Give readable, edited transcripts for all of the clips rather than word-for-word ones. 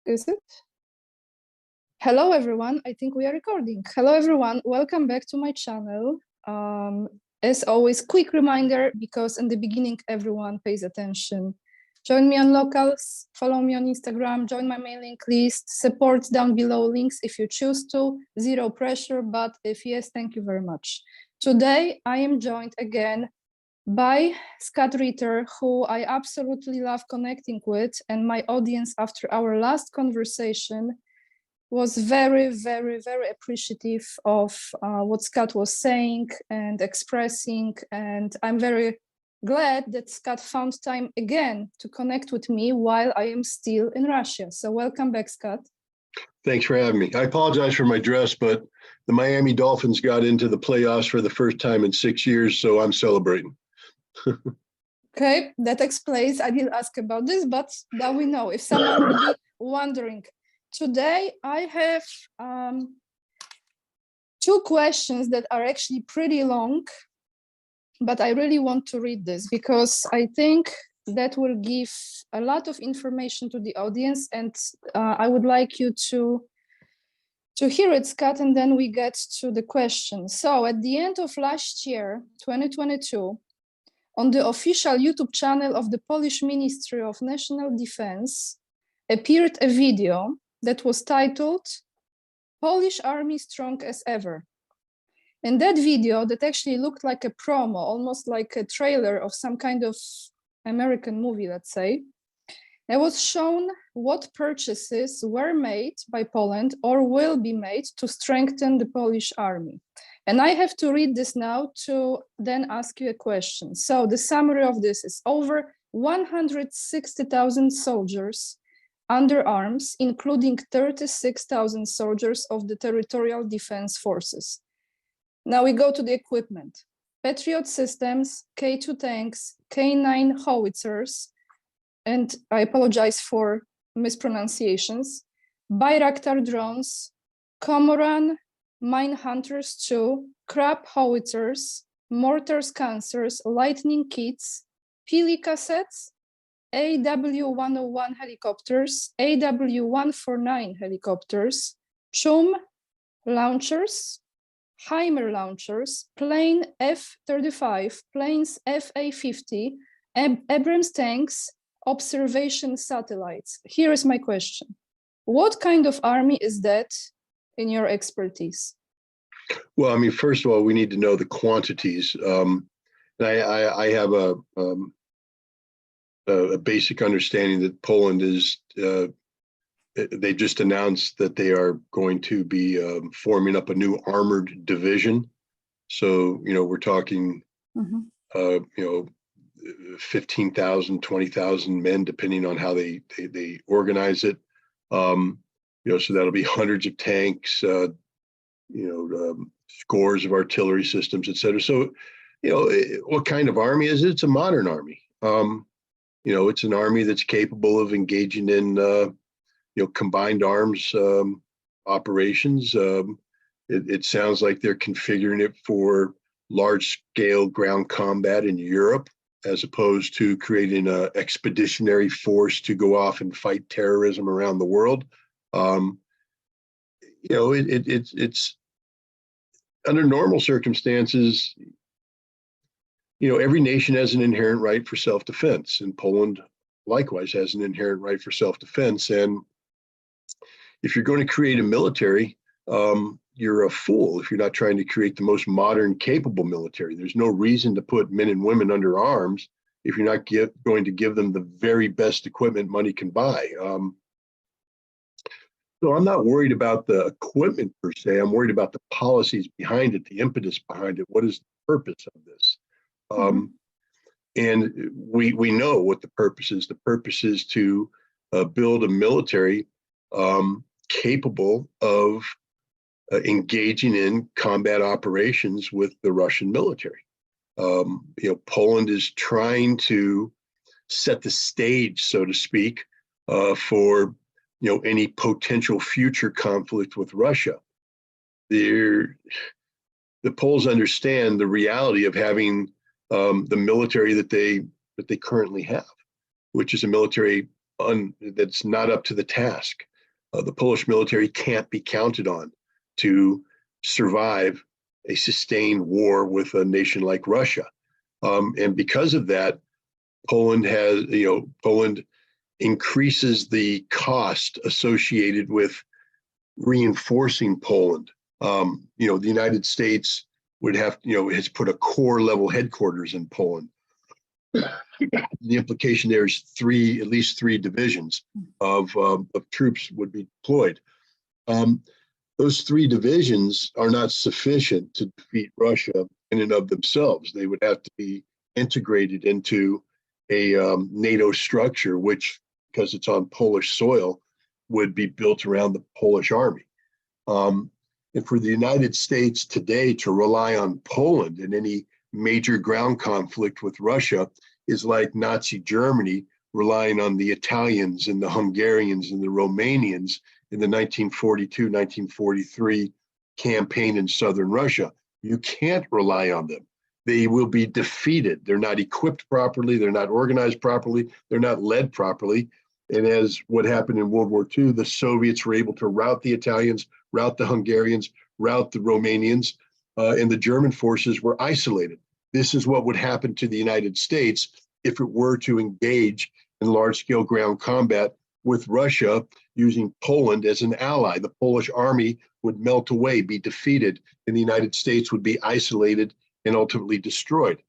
Is it? Hello, everyone. I think we are recording. Hello, everyone. Welcome back to my channel. As always, quick reminder, because in the beginning, everyone pays attention. Join me on locals, follow me on Instagram, join my mailing list, support down below links if you choose to, zero pressure, but if yes, thank you very much. Today, I am joined again by Scott Ritter, who I absolutely love connecting with, and my audience after our last conversation was very, very, very appreciative of what Scott was saying and expressing, and I'm very glad that Scott found time again to connect with me while I am still in Russia. So welcome back, Scott. Thanks for having me. I apologize for my dress, but the Miami Dolphins got into the playoffs for the first time in 6 years, so I'm celebrating. Okay, that explains. I didn't ask about this, but now we know. If someone would be wondering, today I have two questions that are actually pretty long, but I really want to read this because I think that will give a lot of information to the audience, and I would like you to hear it, Scott, and then we get to the question. So at the end of last year, 2022, on the official YouTube channel of the Polish Ministry of National Defense appeared a video that was titled "Polish Army Strong as Ever." In that video, that actually looked like a promo, almost like a trailer of some kind of American movie, let's say, it was shown what purchases were made by Poland or will be made to strengthen the Polish army. And I have to read this now to then ask you a question. So the summary of this is over 160,000 soldiers under arms, including 36,000 soldiers of the Territorial Defense Forces. Now we go to the equipment. Patriot systems, K2 tanks, K9 howitzers, and I apologize for mispronunciations, Bayraktar drones, Komoran mine hunters 2, Crab howitzers, mortar scanners, lightning kits, Pili cassettes, AW101 helicopters, AW149 helicopters, Chum launchers, Heimer launchers, plane F-35, planes FA-50, Abrams tanks, observation satellites. Here is my question. What kind of army is that in your expertise? Well, I mean, first of all, we need to know the quantities. I have a basic understanding that Poland is, they just announced that they are going to be forming up a new armored division. So, we're talking, 15,000, 20,000 men, depending on how they organize it. So that'll be hundreds of tanks, scores of artillery systems, et cetera. So, what kind of army is it? It's a modern army. It's an army that's capable of engaging in, combined arms operations. It sounds like they're configuring it for large-scale ground combat in Europe, as opposed to creating an expeditionary force to go off and fight terrorism around the world. It's under normal circumstances, every nation has an inherent right for self-defense, and Poland likewise has an inherent right for self-defense. And if you're going to create a military, you're a fool if you're not trying to create the most modern, capable military. There's no reason to put men and women under arms if you're not going to give them the very best equipment money can buy. So I'm not worried about the equipment per se. I'm worried about the policies behind it, the impetus behind it. What is the purpose of this? And we know what the purpose is. The purpose is to build a military capable of engaging in combat operations with the Russian military. Poland is trying to set the stage, so to speak, for any potential future conflict with Russia. The Poles understand the reality of having the military that they currently have, which is a military that's not up to the task. The Polish military can't be counted on to survive a sustained war with a nation like Russia. And because of that, Poland increases the cost associated with reinforcing Poland. The United States would have, has put a core level headquarters in Poland. The implication there is at least three divisions of troops would be deployed. Those three divisions are not sufficient to defeat Russia in and of themselves. They would have to be integrated into a NATO structure, which, because it's on Polish soil, would be built around the Polish army. And for the United States today to rely on Poland in any major ground conflict with Russia is like Nazi Germany relying on the Italians and the Hungarians and the Romanians in the 1942-1943 campaign in southern Russia. You can't rely on them. They will be defeated. They're not equipped properly. They're not organized properly. They're not led properly. And as what happened in World War II, the Soviets were able to rout the Italians, rout the Hungarians, rout the Romanians, and the German forces were isolated. This is what would happen to the United States if it were to engage in large-scale ground combat with Russia using Poland as an ally. The Polish army would melt away, be defeated, and the United States would be isolated and ultimately destroyed.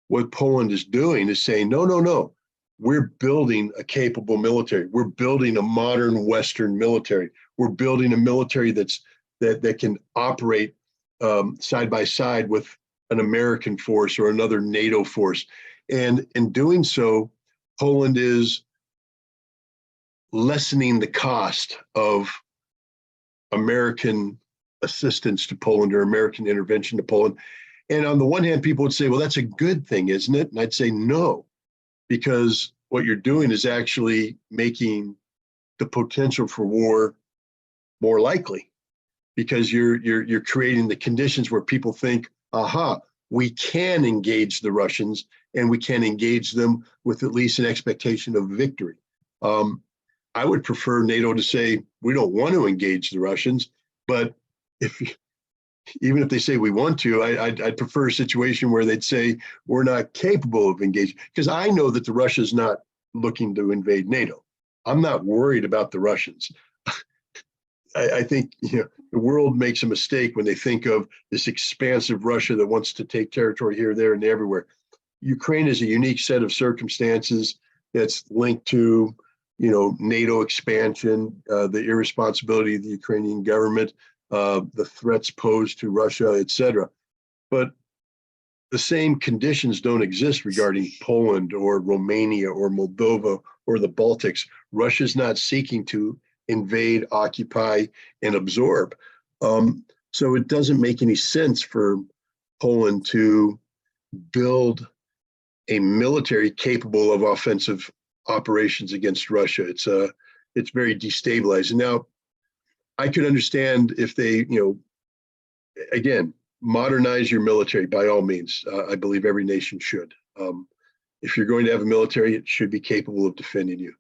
What Poland is doing is saying, no, no, no. We're building a capable military. We're building a modern Western military. We're building a military that can operate side by side with an American force or another NATO force. And in doing so, Poland is lessening the cost of American assistance to Poland or American intervention to Poland. And on the one hand, people would say, well, that's a good thing, isn't it? And I'd say no, because what you're doing is actually making the potential for war more likely, because you're creating the conditions where people think, aha, we can engage the Russians and we can engage them with at least an expectation of victory. I would prefer NATO to say, we don't want to engage the Russians, but even if they say we want to, I'd prefer a situation where they'd say we're not capable of engaging, because I know that the Russia's not looking to invade NATO. I'm not worried about the Russians. I think the world makes a mistake when they think of this expansive Russia that wants to take territory here, there, and everywhere. Ukraine is a unique set of circumstances that's linked to NATO expansion, the irresponsibility of the Ukrainian government, the threats posed to Russia, et cetera. But the same conditions don't exist regarding Poland or Romania or Moldova or the Baltics. Russia's not seeking to invade, occupy, and absorb. So it doesn't make any sense for Poland to build a military capable of offensive operations against Russia. It's very destabilizing. Now, I could understand if they, again, modernize your military by all means. I believe every nation should. If you're going to have a military, it should be capable of defending you.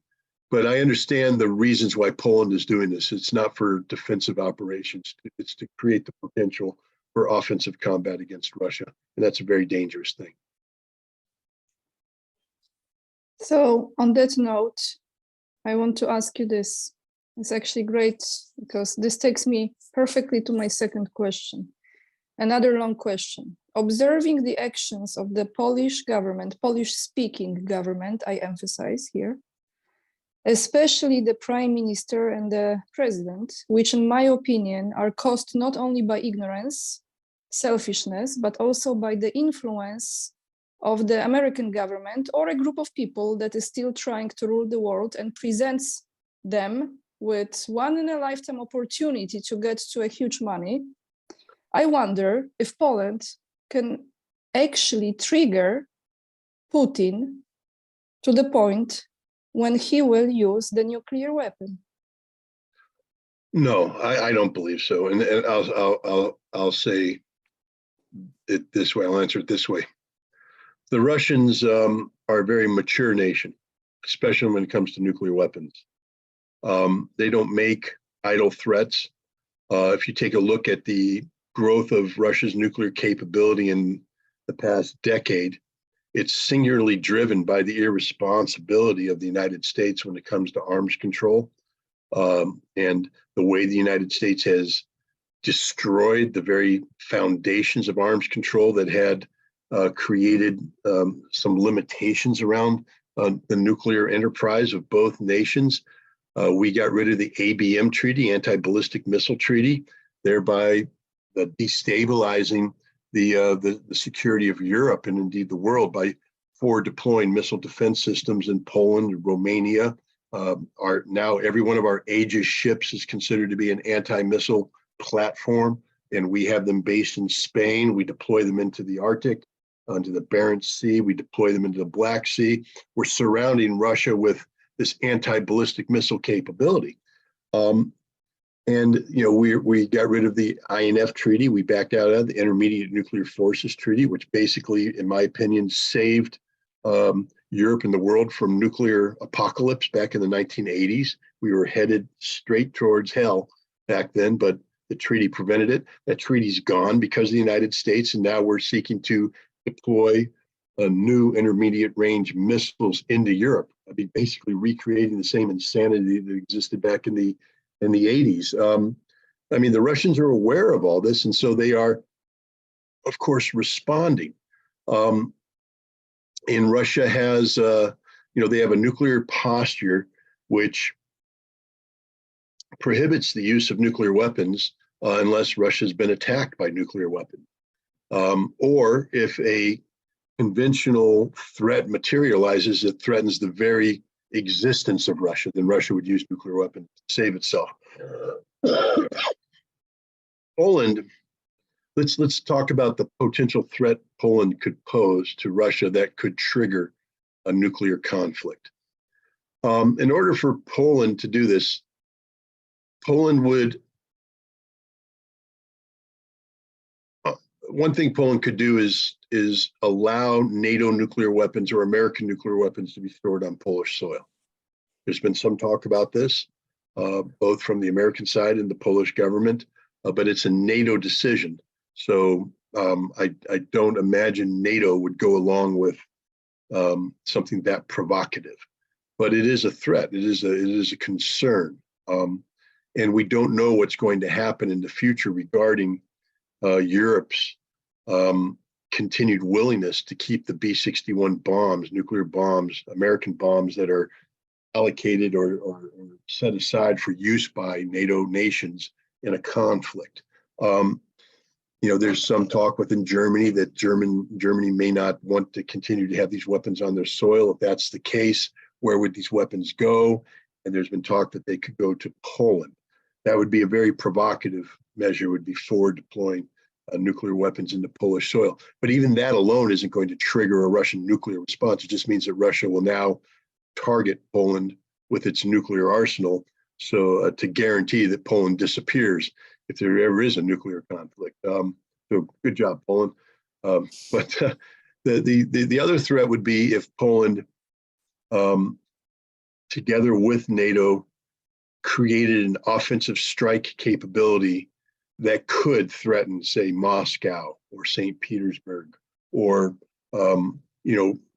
But I understand the reasons why Poland is doing this. It's not for defensive operations. It's to create the potential for offensive combat against Russia. And that's a very dangerous thing. So on that note, I want to ask you this. It's actually great because this takes me perfectly to my second question. Another long question. Observing the actions of the Polish government, Polish-speaking government, I emphasize here, especially the Prime Minister and the President, which in my opinion are caused not only by ignorance, selfishness, but also by the influence of the American government or a group of people that is still trying to rule the world and presents them with one-in-a-lifetime opportunity to get to a huge money. I wonder if Poland can actually trigger Putin to the point when he will use the nuclear weapon. No, I don't believe so. And I'll say it this way. I'll answer it this way. The Russians are a very mature nation, especially when it comes to nuclear weapons. They don't make idle threats. If you take a look at the growth of Russia's nuclear capability in the past decade, it's singularly driven by the irresponsibility of the United States when it comes to arms control, and the way the United States has destroyed the very foundations of arms control that had created some limitations around the nuclear enterprise of both nations. We got rid of the ABM treaty, anti-ballistic missile treaty, thereby destabilizing the security of Europe and indeed the world by forward deploying missile defense systems in Poland and Romania. Now every one of our Aegis ships is considered to be an anti-missile platform, and we have them based in Spain. We deploy them into the Arctic, into the Barents Sea. We deploy them into the Black Sea. We're surrounding Russia with this anti-ballistic missile capability. And we got rid of the INF treaty. We backed out of the Intermediate Nuclear Forces Treaty, which basically, in my opinion, saved Europe and the world from nuclear apocalypse back in the 1980s. We were headed straight towards hell back then, but the treaty prevented it. That treaty's gone because of the United States, and now we're seeking to deploy new intermediate range missiles into Europe. I mean, basically recreating the same insanity that existed back in the 80s. I mean, the Russians are aware of all this, and so they are, of course, responding. And Russia has, they have a nuclear posture which prohibits the use of nuclear weapons unless Russia's been attacked by nuclear weapons. Or if a conventional threat materializes that threatens the very existence of Russia, then Russia would use nuclear weapons to save itself. Poland, let's talk about the potential threat Poland could pose to Russia that could trigger a nuclear conflict. In order for Poland to do this, Poland would, one thing Poland could do is allow NATO nuclear weapons or American nuclear weapons to be stored on Polish soil. There's been some talk about this, both from the American side and the Polish government, but it's a NATO decision. So I don't imagine NATO would go along with something that provocative, but it is a threat. It is a concern, and we don't know what's going to happen in the future regarding Europe's continued willingness to keep the B-61 bombs, nuclear bombs, American bombs that are allocated or set aside for use by NATO nations in a conflict. There's some talk within Germany that Germany may not want to continue to have these weapons on their soil. If that's the case, where would these weapons go? And there's been talk that they could go to Poland. That would be a very provocative measure, would be forward deploying nuclear weapons into Polish soil. But even that alone isn't going to trigger a Russian nuclear response. It just means that Russia will now target Poland with its nuclear arsenal, so to guarantee that Poland disappears if there ever is a nuclear conflict. So good job, Poland. But the other threat would be if Poland, together with NATO, created an offensive strike capability that could threaten, say, Moscow or St. Petersburg or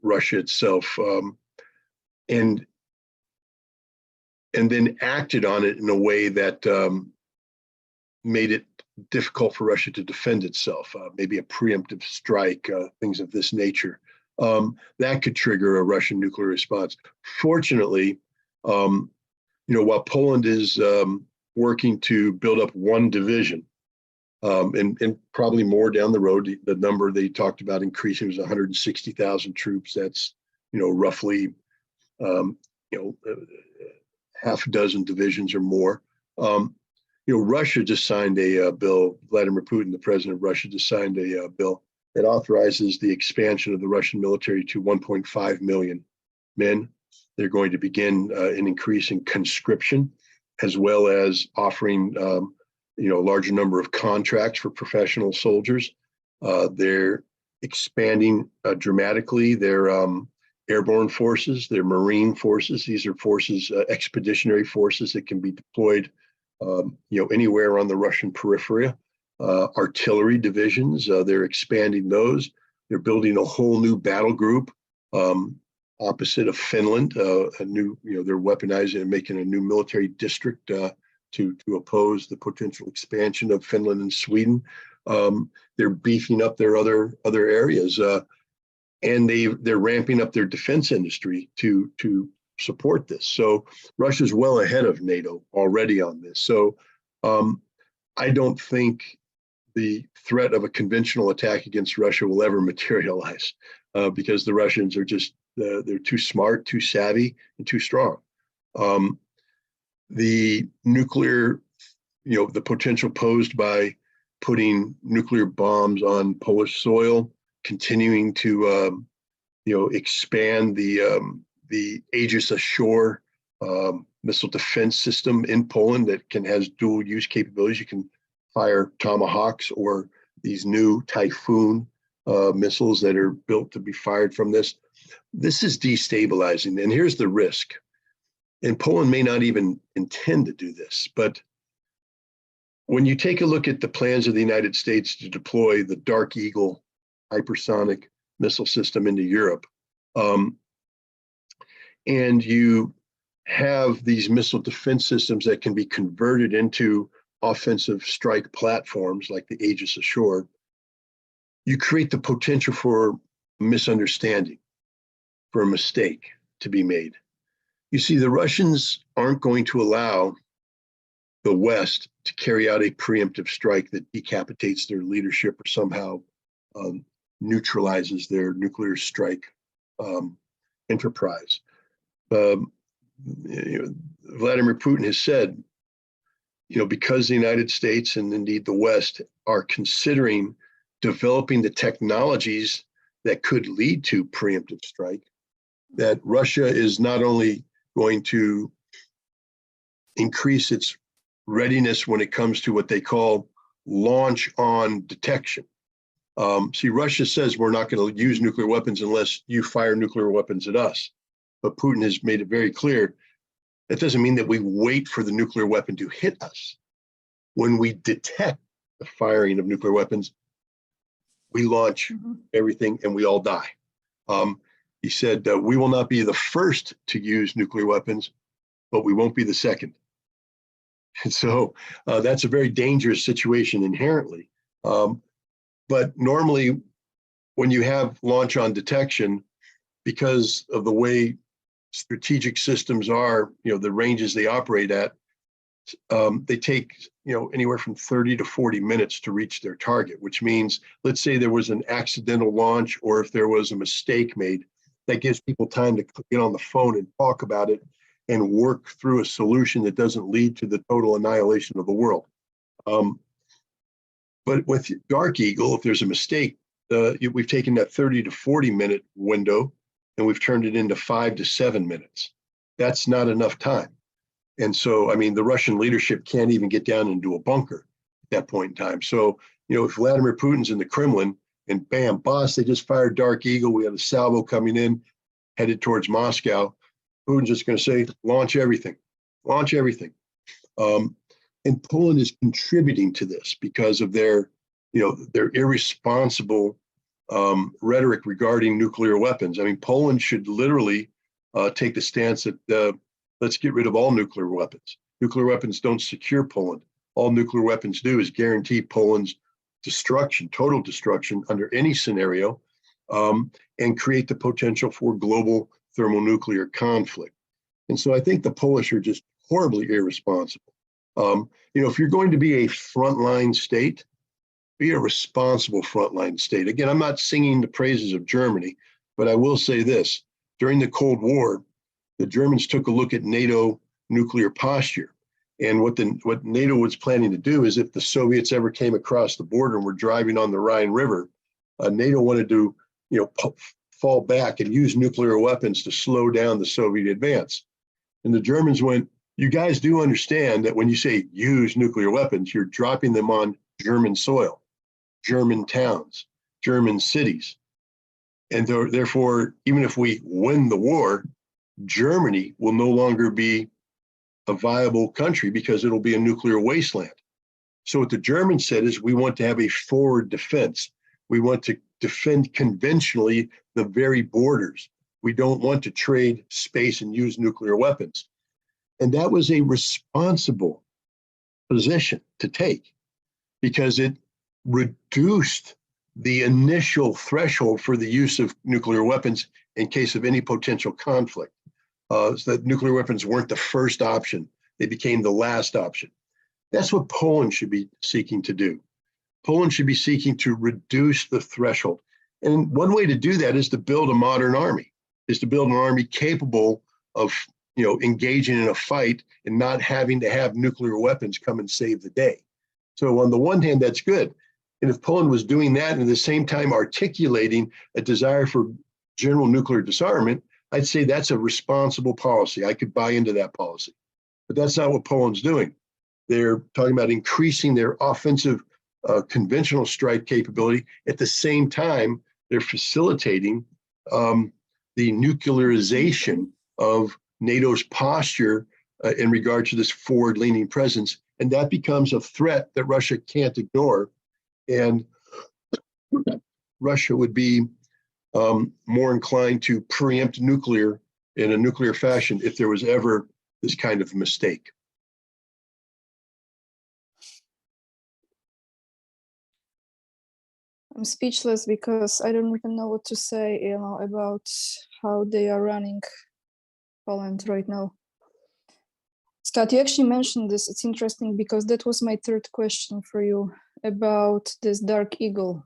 Russia itself, and then acted on it in a way that made it difficult for Russia to defend itself, maybe a preemptive strike, things of this nature. That could trigger a Russian nuclear response. Fortunately, while Poland is working to build up one division, and probably more down the road, the number they talked about increasing was 160,000 troops. That's, roughly, half a dozen divisions or more. Russia just signed a bill. Vladimir Putin, the president of Russia, just signed a bill that authorizes the expansion of the Russian military to 1.5 million men. They're going to begin an increasing conscription, as well as offering a larger number of contracts for professional soldiers. They're expanding dramatically their airborne forces, their marine forces. These are forces, expeditionary forces that can be deployed anywhere on the Russian periphery. Artillery divisions, they're expanding those. They're building a whole new battle group opposite of Finland. They're weaponizing and making a new military district to oppose the potential expansion of Finland and Sweden. They're beefing up their other areas, and they're ramping up their defense industry to support this. So Russia's well ahead of NATO already on this. So I don't think the threat of a conventional attack against Russia will ever materialize because the Russians are just, they're too smart, too savvy, and too strong. The nuclear, the potential posed by putting nuclear bombs on Polish soil, continuing to, expand the Aegis Ashore missile defense system in Poland that has dual use capabilities. You can fire Tomahawks or these new Typhoon missiles that are built to be fired from this. This is destabilizing. And here's the risk. And Poland may not even intend to do this, but when you take a look at the plans of the United States to deploy the Dark Eagle hypersonic missile system into Europe, and you have these missile defense systems that can be converted into offensive strike platforms like the Aegis Ashore, you create the potential for misunderstanding, for a mistake to be made. You see, the Russians aren't going to allow the West to carry out a preemptive strike that decapitates their leadership or somehow neutralizes their nuclear strike enterprise. Vladimir Putin has said, because the United States and indeed the West are considering developing the technologies that could lead to preemptive strike, that Russia is not only going to increase its readiness when it comes to what they call launch on detection. See, Russia says we're not going to use nuclear weapons unless you fire nuclear weapons at us. But Putin has made it very clear that doesn't mean that we wait for the nuclear weapon to hit us. When we detect the firing of nuclear weapons, we launch everything and we all die. He said, we will not be the first to use nuclear weapons, but we won't be the second. And so that's a very dangerous situation inherently. But normally when you have launch on detection, because of the way strategic systems are, the ranges they operate at, they take, anywhere from 30 to 40 minutes to reach their target, which means, let's say there was an accidental launch or if there was a mistake made, that gives people time to get on the phone and talk about it and work through a solution that doesn't lead to the total annihilation of the world. But with Dark Eagle, if there's a mistake, we've taken that 30 to 40 minute window and we've turned it into 5 to 7 minutes. That's not enough time. And so, the Russian leadership can't even get down into a bunker at that point in time. So, if Vladimir Putin's in the Kremlin and bam, boss, they just fired Dark Eagle, we have a salvo coming in, headed towards Moscow, Putin's just going to say, launch everything. And Poland is contributing to this because of their irresponsible rhetoric regarding nuclear weapons. Poland should literally take the stance that let's get rid of all nuclear weapons. Nuclear weapons don't secure Poland. All nuclear weapons do is guarantee Poland's destruction, total destruction under any scenario, and create the potential for global thermonuclear conflict. And so I think the Polish are just horribly irresponsible. If you're going to be a frontline state, be a responsible frontline state. Again, I'm not singing the praises of Germany, but I will say this. During the Cold War, the Germans took a look at NATO nuclear posture. And what NATO was planning to do is if the Soviets ever came across the border and were driving on the Rhine River, NATO wanted to fall back and use nuclear weapons to slow down the Soviet advance. And the Germans went, you guys do understand that when you say use nuclear weapons, you're dropping them on German soil, German towns, German cities. And therefore, even if we win the war, Germany will no longer be a viable country because it'll be a nuclear wasteland. So what the Germans said is we want to have a forward defense. We want to defend conventionally the very borders. We don't want to trade space and use nuclear weapons. And that was a responsible position to take because it reduced the initial threshold for the use of nuclear weapons in case of any potential conflict. So that nuclear weapons weren't the first option. They became the last option. That's what Poland should be seeking to do. Poland should be seeking to reduce the threshold. And one way to do that is to build a modern army, is to build an army capable of, engaging in a fight and not having to have nuclear weapons come and save the day. So on the one hand, that's good. And if Poland was doing that and at the same time articulating a desire for general nuclear disarmament, I'd say that's a responsible policy. I could buy into that policy. But that's not what Poland's doing. They're talking about increasing their offensive conventional strike capability. At the same time, they're facilitating the nuclearization of NATO's posture in regard to this forward-leaning presence. And that becomes a threat that Russia can't ignore. And Russia would be more inclined to preempt nuclear in a nuclear fashion if there was ever this kind of mistake. I'm speechless because I don't even know what to say, about how they are running Poland right now. Scott, you actually mentioned this. It's interesting because that was my third question for you about this Dark Eagle.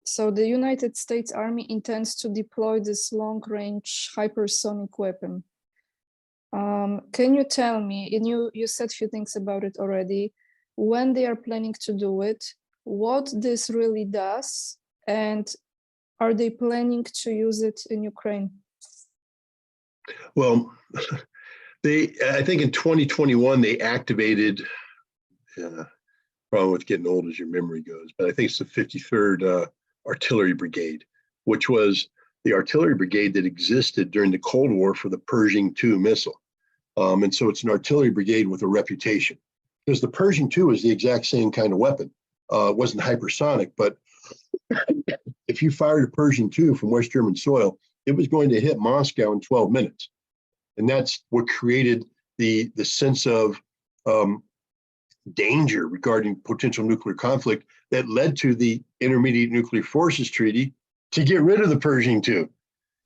So the United States Army intends to deploy this long-range hypersonic weapon. Can you tell me, and you said a few things about it already, when they are planning to do it, what this really does, and are they planning to use it in Ukraine? Well, I think in 2021, they activated, problem with getting old as your memory goes, but I think it's the 53rd Artillery Brigade, which was the artillery brigade that existed during the Cold War for the Pershing II missile. And so it's an artillery brigade with a reputation. Because the Pershing II is the exact same kind of weapon. It wasn't hypersonic, but if you fired a Pershing II from West German soil, it was going to hit Moscow in 12 minutes. And that's what created the sense of danger regarding potential nuclear conflict that led to the Intermediate Nuclear Forces Treaty to get rid of the Pershing II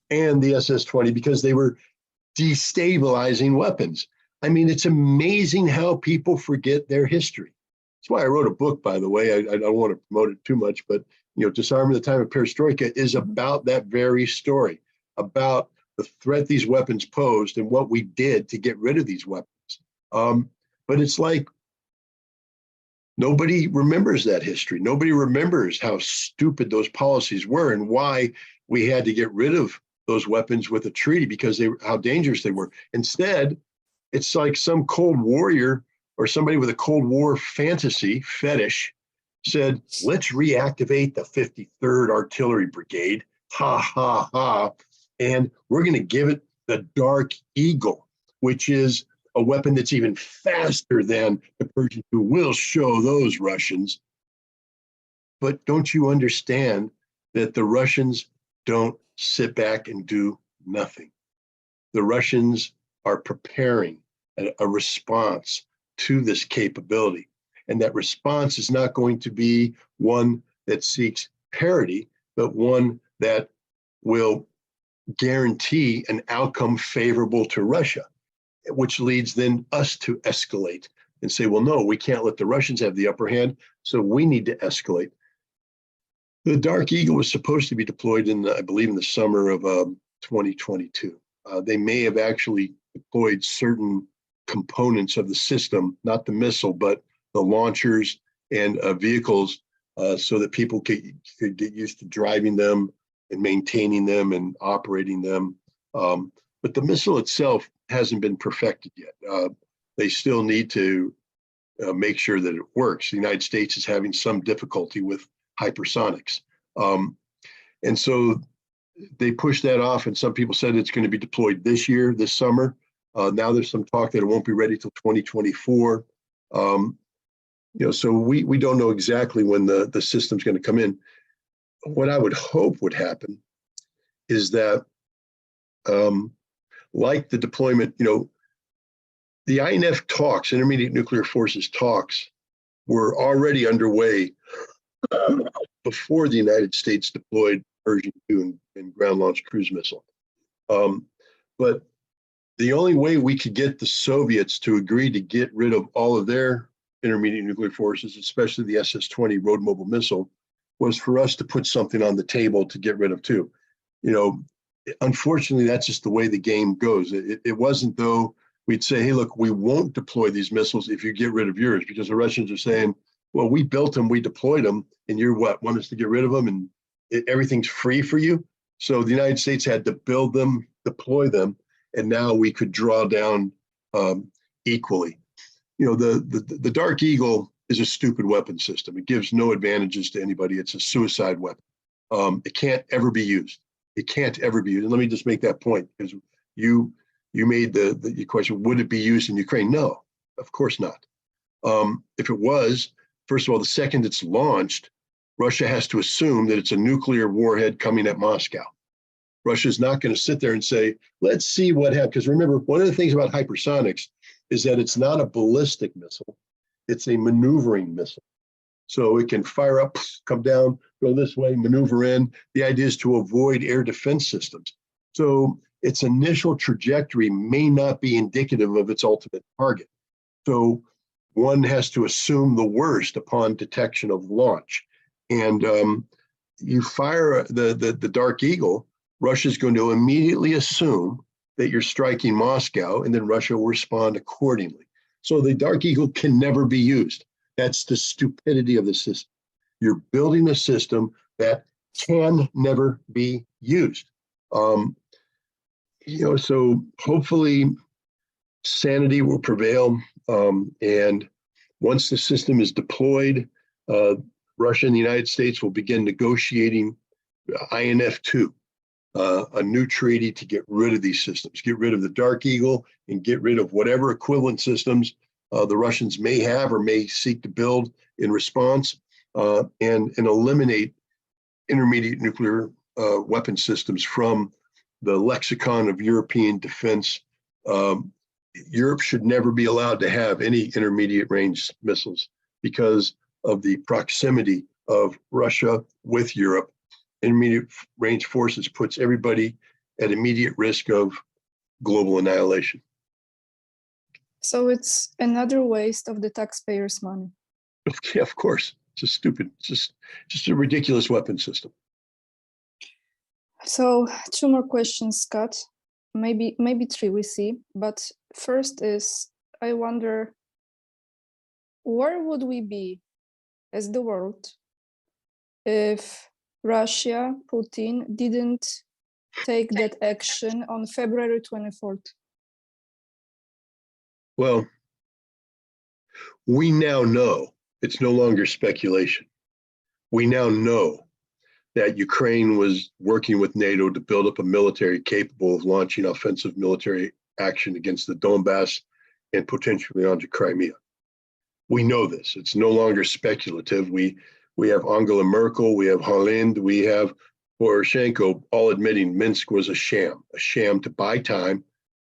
and the SS-20 because they were destabilizing weapons. I mean, it's amazing how people forget their history. That's why I wrote a book, by the way. I don't want to promote it too much, but Disarmament at the Time of Perestroika is about that very story, about the threat these weapons posed and what we did to get rid of these weapons. But it's like nobody remembers that history. Nobody remembers how stupid those policies were and why we had to get rid of those weapons with a treaty because how dangerous they were. Instead, it's like some Cold Warrior or somebody with a Cold War fantasy fetish said, let's reactivate the 53rd Artillery Brigade. Ha, ha, ha. And we're going to give it the Dark Eagle, which is a weapon that's even faster than the Pershing II. Will show those Russians. But don't you understand that the Russians don't sit back and do nothing? The Russians are preparing a response to this capability. And that response is not going to be one that seeks parity, but one that will guarantee an outcome favorable to Russia, which leads then us to escalate and say, well, no, we can't let the Russians have the upper hand, so we need to escalate. The Dark Eagle was supposed to be deployed I believe, in the summer of 2022. They may have actually deployed certain components of the system, not the missile, but the launchers and vehicles so that people could get used to driving them and maintaining them and operating them. But the missile itself hasn't been perfected yet. They still need to make sure that it works. The United States is having some difficulty with hypersonics. And so they pushed that off, and some people said it's going to be deployed this year, this summer. Now there's some talk that it won't be ready till 2024. So we don't know exactly when the system's going to come in. What I would hope would happen is that, like the deployment, the INF talks, Intermediate Nuclear Forces talks, were already underway before the United States deployed version 2 and ground-launched cruise missile. But the only way we could get the Soviets to agree to get rid of all of their intermediate nuclear forces, especially the SS-20 road mobile missile, was for us to put something on the table to get rid of too. Unfortunately, that's just the way the game goes. It wasn't though we'd say, hey, look, we won't deploy these missiles if you get rid of yours, because the Russians are saying, well, we built them, we deployed them, and you're want us to get rid of them, and everything's free for you. So the United States had to build them, deploy them, and now we could draw down equally. The Dark Eagle is a stupid weapon system. It gives no advantages to anybody. It's a suicide weapon. It can't ever be used. It can't ever be used. And let me just make that point, because you made the question, would it be used in Ukraine? No, of course not. If it was, first of all, the second it's launched, Russia has to assume that it's a nuclear warhead coming at Moscow. Russia's not going to sit there and say, let's see what happens. Because remember, one of the things about hypersonics is that it's not a ballistic missile. It's a maneuvering missile. So it can fire up, come down, go this way, maneuver in. The idea is to avoid air defense systems. So its initial trajectory may not be indicative of its ultimate target. So one has to assume the worst upon detection of launch. And you fire the Dark Eagle, Russia's going to immediately assume that you're striking Moscow, and then Russia will respond accordingly. So the Dark Eagle can never be used. That's the stupidity of the system. You're building a system that can never be used. So hopefully sanity will prevail. And once the system is deployed, Russia and the United States will begin negotiating INF-2, a new treaty to get rid of these systems, get rid of the Dark Eagle, and get rid of whatever equivalent systems the Russians may have or may seek to build in response, and eliminate intermediate nuclear weapon systems from the lexicon of European defense. Europe should never be allowed to have any intermediate range missiles because of the proximity of Russia with Europe. Intermediate range forces puts everybody at immediate risk of global annihilation. So it's another waste of the taxpayers' money. Yeah, of course. It's just stupid. It's just a ridiculous weapon system. So 2 more questions, Scott. Maybe 3 we see. But first is, I wonder, where would we be as the world if Russia, Putin, didn't take that action on February 24th? Well, we now know, it's no longer speculation. We now know that Ukraine was working with NATO to build up a military capable of launching offensive military action against the Donbass and potentially onto Crimea. We know this. It's no longer speculative. We have Angela Merkel, we have Hollande, we have Poroshenko all admitting Minsk was a sham to buy time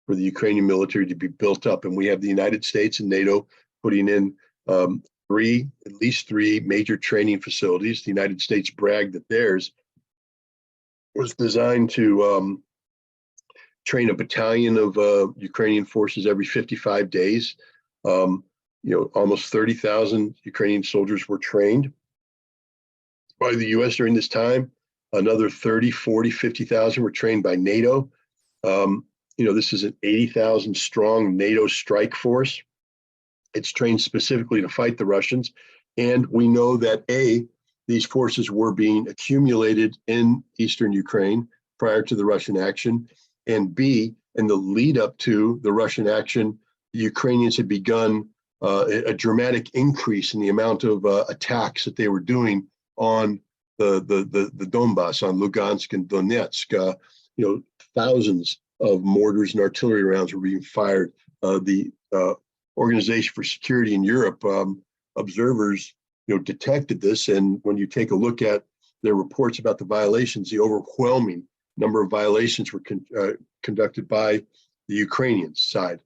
for the Ukrainian military to be built up. And we have the United States and NATO putting in at least three major training facilities. The United States bragged that theirs was designed to train a battalion of Ukrainian forces every 55 days. Almost 30,000 Ukrainian soldiers were trained by the US during this time. Another 30, 40, 50,000 were trained by NATO. This is an 80,000 strong NATO strike force. It's trained specifically to fight the Russians. And we know that these forces were being accumulated in Eastern Ukraine prior to the Russian action. And B, in the lead up to the Russian action, the Ukrainians had begun a dramatic increase in the amount of attacks that they were doing on the Donbass, on Lugansk and Donetsk. Thousands of mortars and artillery rounds were being fired. The Organization for Security in Europe, observers, detected this. And when you take a look at their reports about the violations, the overwhelming number of violations were conducted by the Ukrainian side.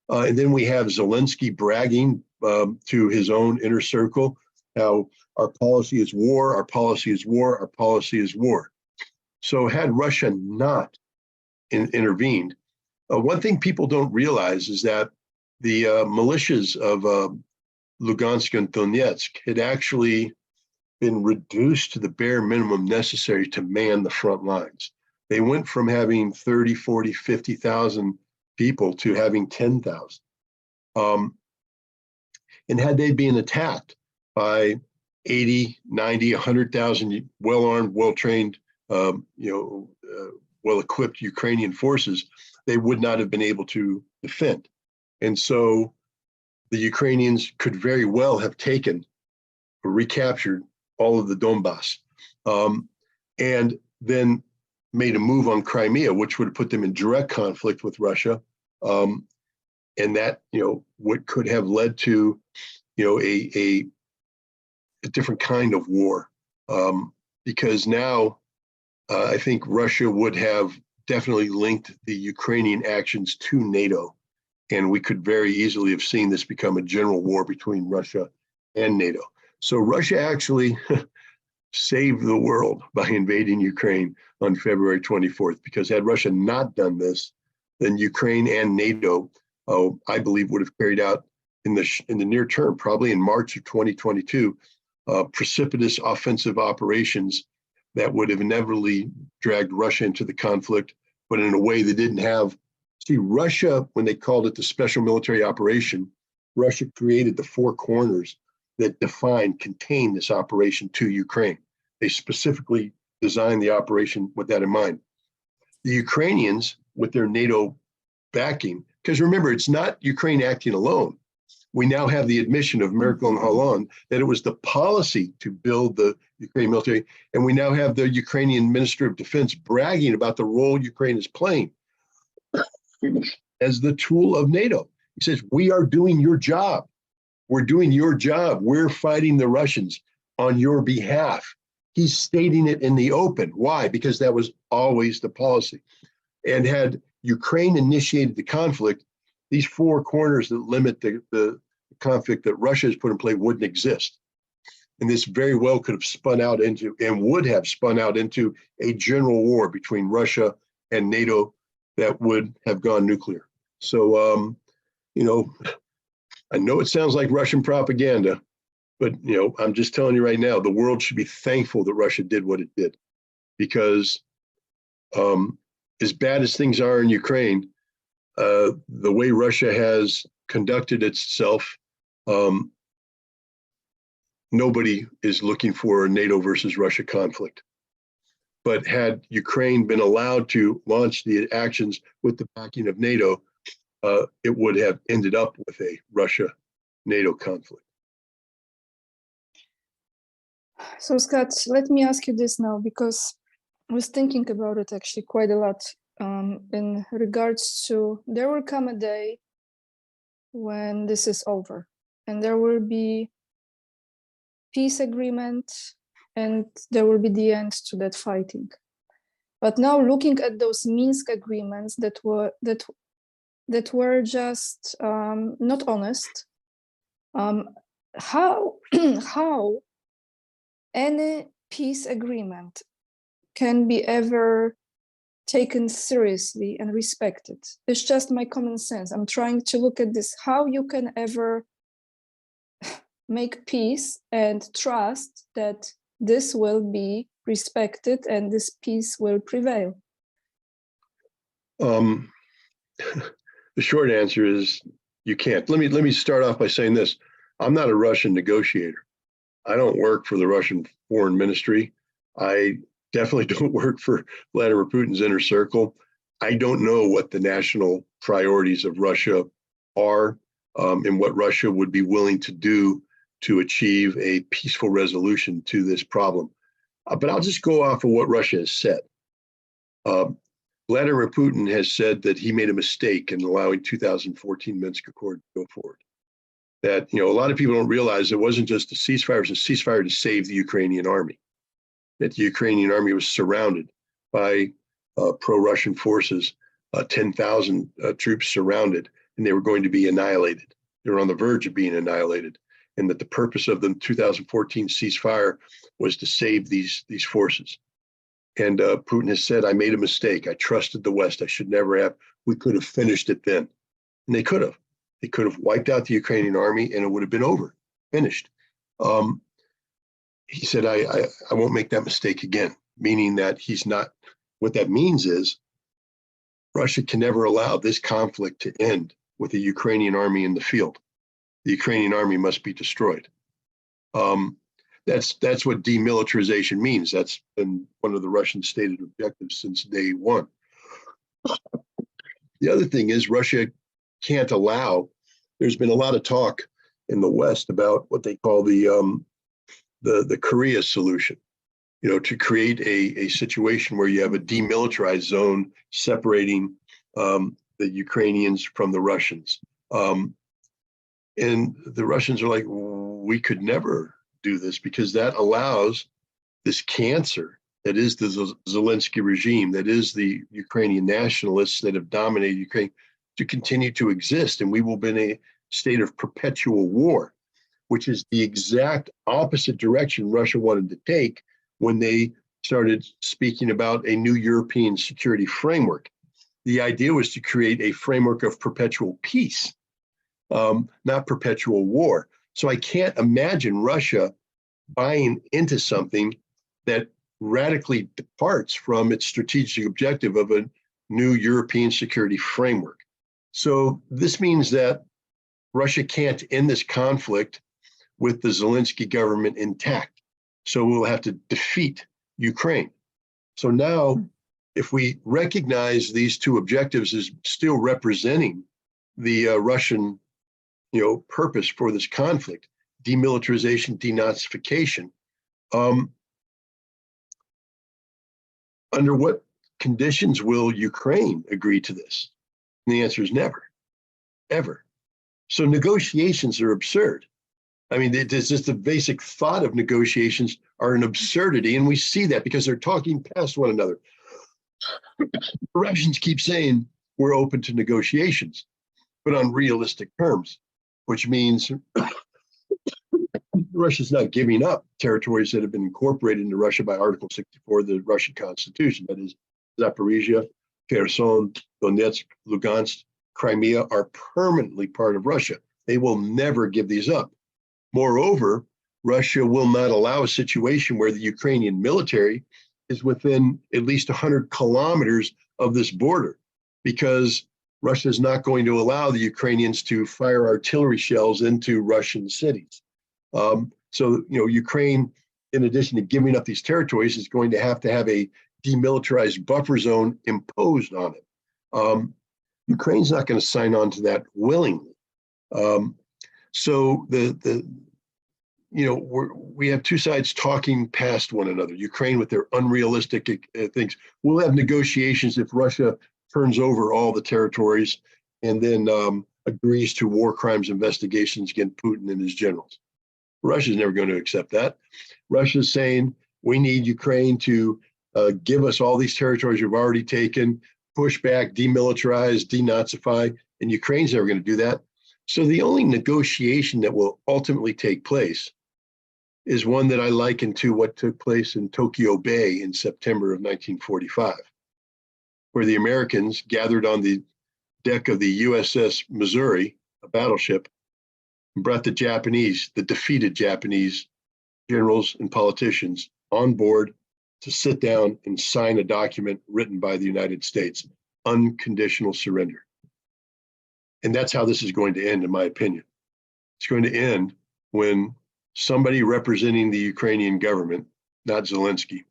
And then we have Zelensky bragging to his own inner circle how our policy is war, our policy is war, our policy is war. So had Russia not intervened, one thing people don't realize is that the militias of Lugansk and Donetsk had actually been reduced to the bare minimum necessary to man the front lines. They went from having 30, 40, 50,000 people to having 10,000. And had they been attacked by 80, 90, 100,000 well-armed, well-trained, well-equipped Ukrainian forces, they would not have been able to defend. And so the Ukrainians could very well have taken or recaptured all of the Donbass, and then made a move on Crimea, which would have put them in direct conflict with Russia. And that, what could have led to, a different kind of war. Because now I think Russia would have definitely linked the Ukrainian actions to NATO. And we could very easily have seen this become a general war between Russia and NATO. So Russia actually saved the world by invading Ukraine on February 24th, because had Russia not done this, then Ukraine and NATO, I believe, would have carried out in the near term, probably in March of 2022, precipitous offensive operations that would have inevitably dragged Russia into the conflict, but in a way they didn't have. See, Russia, when they called it the special military operation, Russia created the four corners that contain this operation to Ukraine. They specifically designed the operation with that in mind. The Ukrainians, with their NATO backing, because remember, it's not Ukraine acting alone. We now have the admission of Merkel and Hollande that it was the policy to build the Ukrainian military. And we now have the Ukrainian Minister of Defense bragging about the role Ukraine is playing as the tool of NATO. He says, we are doing your job. We're doing your job. We're fighting the Russians on your behalf. He's stating it in the open. Why? Because that was always the policy. And had Ukraine initiated the conflict, these four corners that limit the conflict that Russia has put in place wouldn't exist. And this very well could have spun out into, and would have spun out into, a general war between Russia and NATO that would have gone nuclear. So, I know it sounds like Russian propaganda, but, I'm just telling you right now, the world should be thankful that Russia did what it did, because as bad as things are in Ukraine, the way Russia has conducted itself, nobody is looking for a NATO versus Russia conflict. But had Ukraine been allowed to launch the actions with the backing of NATO, it would have ended up with a Russia-NATO conflict. So Scott, let me ask you this now, because I was thinking about it actually quite a lot in regards to, there will come a day when this is over and there will be peace agreement and there will be the end to that fighting. But now looking at those Minsk agreements that were just not honest, how any peace agreement can be ever taken seriously and respected? It's just my common sense. I'm trying to look at this, how you can ever make peace and trust that this will be respected and this peace will prevail. The short answer is you can't. Let me start off by saying this. I'm not a Russian negotiator. I don't work for the Russian Foreign Ministry. I definitely don't work for Vladimir Putin's inner circle. I don't know what the national priorities of Russia are, and what Russia would be willing to do to achieve a peaceful resolution to this problem. But I'll just go off of what Russia has said. Vladimir Putin has said that he made a mistake in allowing 2014 Minsk Accord to go forward. That, a lot of people don't realize it wasn't just a ceasefire, it was a ceasefire to save the Ukrainian army. That the Ukrainian army was surrounded by pro-Russian forces, 10,000 troops surrounded, and they were going to be annihilated. They were on the verge of being annihilated. And that the purpose of the 2014 ceasefire was to save these forces. And Putin has said, I made a mistake. I trusted the West. I should never have. We could have finished it then. And they could have. They could have wiped out the Ukrainian army and it would have been over, finished. He said, I won't make that mistake again, meaning that he's not, what that means is Russia can never allow this conflict to end with the Ukrainian army in the field. The Ukrainian army must be destroyed. That's what demilitarization means. That's been one of the Russian stated objectives since day one. The other thing is Russia can't allow, there's been a lot of talk in the West about what they call the Korea solution, to create a situation where you have a demilitarized zone separating the Ukrainians from the Russians. And the Russians are like, we could never do this because that allows this cancer that is the Zelensky regime, that is the Ukrainian nationalists that have dominated Ukraine, to continue to exist. And we will be in a state of perpetual war, which is the exact opposite direction Russia wanted to take when they started speaking about a new European security framework. The idea was to create a framework of perpetual peace, not perpetual war. So I can't imagine Russia buying into something that radically departs from its strategic objective of a new European security framework. So this means that Russia can't end this conflict with the Zelensky government intact. So we'll have to defeat Ukraine. So now, if we recognize these two objectives as still representing the Russian, purpose for this conflict, demilitarization, denazification, under what conditions will Ukraine agree to this? And the answer is never, ever. So negotiations are absurd. I mean, it's just the basic thought of negotiations are an absurdity, and we see that because they're talking past one another. The Russians keep saying we're open to negotiations, but on realistic terms, which means Russia's not giving up territories that have been incorporated into Russia by Article 64 of the Russian Constitution. That is, Zaporizhia, Kherson, Donetsk, Lugansk, Crimea are permanently part of Russia. They will never give these up. Moreover, Russia will not allow a situation where the Ukrainian military is within at least 100 kilometers of this border, because Russia is not going to allow the Ukrainians to fire artillery shells into Russian cities. So, Ukraine, in addition to giving up these territories, is going to have a demilitarized buffer zone imposed on it. Ukraine's not going to sign on to that willingly. So we have two sides talking past one another. Ukraine with their unrealistic things. We'll have negotiations if Russia turns over all the territories and then agrees to war crimes investigations against Putin and his generals. Russia's never going to accept that. Russia's saying we need Ukraine to give us all these territories we've already taken, push back, demilitarize, denazify, and Ukraine's never going to do that. So the only negotiation that will ultimately take place is one that I liken to what took place in Tokyo Bay in September of 1945, where the Americans gathered on the deck of the USS Missouri, a battleship, and brought the defeated Japanese generals and politicians on board to sit down and sign a document written by the United States, unconditional surrender. And that's how this is going to end, in my opinion. It's going to end when somebody representing the Ukrainian government, not Zelensky,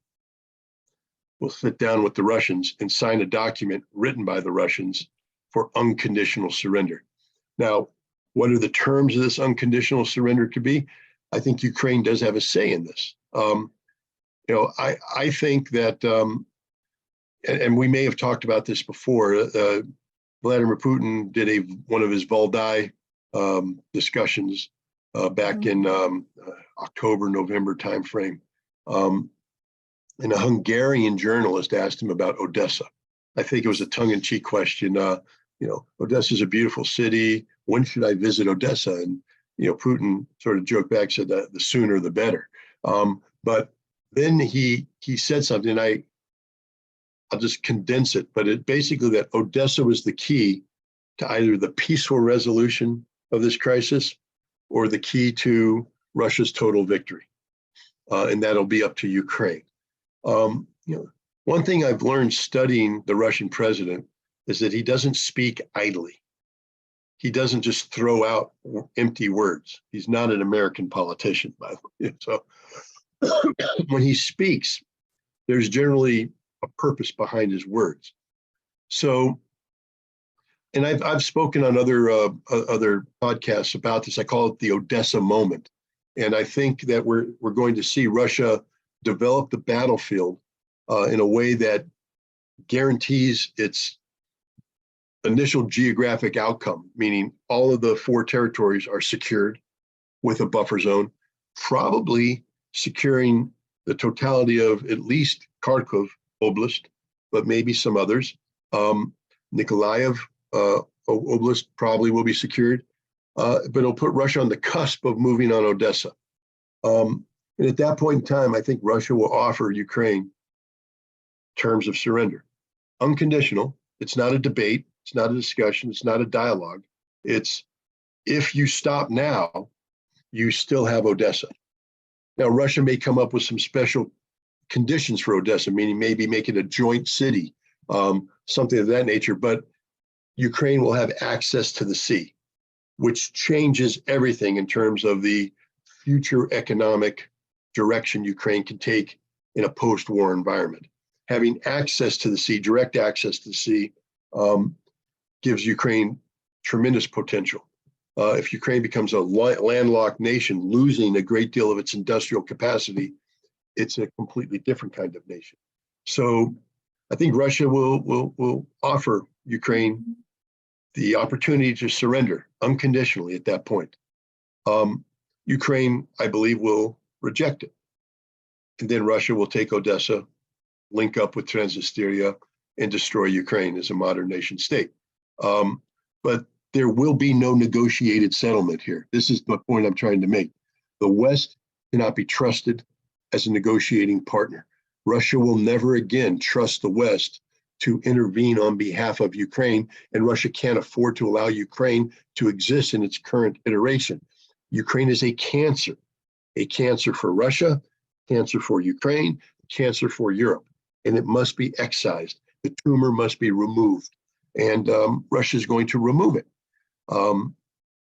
will sit down with the Russians and sign a document written by the Russians for unconditional surrender. Now, what are the terms of this unconditional surrender to be? I think Ukraine does have a say in this. I think that and we may have talked about this before. Vladimir Putin did one of his Valdai discussions back in October, November timeframe. And a Hungarian journalist asked him about Odessa. I think it was a tongue-in-cheek question. Odessa is a beautiful city. When should I visit Odessa? And Putin sort of joked back, said that the sooner the better. But then he said something. I'll just condense it, but it basically that Odessa was the key to either the peaceful resolution of this crisis or the key to Russia's total victory, and that'll be up to Ukraine. One thing I've learned studying the Russian president is that he doesn't speak idly. He doesn't just throw out empty words. He's not an American politician, by the way. So when he speaks, there's generally a purpose behind his words. So, and I've spoken on other podcasts about this. I call it the Odessa moment, and I think that we're going to see Russia develop the battlefield in a way that guarantees its initial geographic outcome, meaning all of the 4 territories are secured with a buffer zone, probably securing the totality of at least Kharkov Oblast, but maybe some others. Nikolaev Oblast probably will be secured, but it'll put Russia on the cusp of moving on Odessa. And at that point in time, I think Russia will offer Ukraine terms of surrender. Unconditional. It's not a debate. It's not a discussion. It's not a dialogue. It's if you stop now, you still have Odessa. Now, Russia may come up with some special conditions for Odessa, meaning maybe make it a joint city, something of that nature, but Ukraine will have access to the sea, which changes everything in terms of the future economic direction Ukraine can take in a post-war environment. Having access to the sea, direct access to the sea, gives Ukraine tremendous potential. If Ukraine becomes a landlocked nation, losing a great deal of its industrial capacity, it's a completely different kind of nation. So I think Russia will offer Ukraine the opportunity to surrender unconditionally at that point. Ukraine, I believe, will reject it. And then Russia will take Odessa, link up with Transnistria, and destroy Ukraine as a modern nation state. But there will be no negotiated settlement here. This is the point I'm trying to make. The West cannot be trusted as a negotiating partner. Russia will never again trust the West to intervene on behalf of Ukraine, and Russia can't afford to allow Ukraine to exist in its current iteration. Ukraine is a cancer for Russia, cancer for Ukraine, cancer for Europe, and it must be excised. The tumor must be removed, and Russia is going to remove it.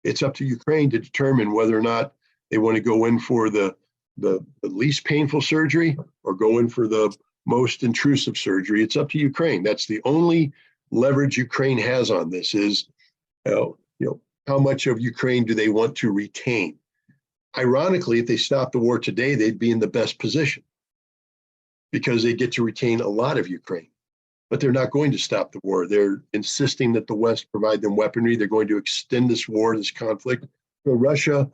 It's up to Ukraine to determine whether or not they want to go in for the least painful surgery or go in for the most intrusive surgery. It's up to Ukraine. That's the only leverage Ukraine has on this is, how much of Ukraine do they want to retain? Ironically, if they stop the war today, they'd be in the best position because they get to retain a lot of Ukraine. But they're not going to stop the war. They're insisting that the West provide them weaponry. They're going to extend this war, this conflict. So Russia,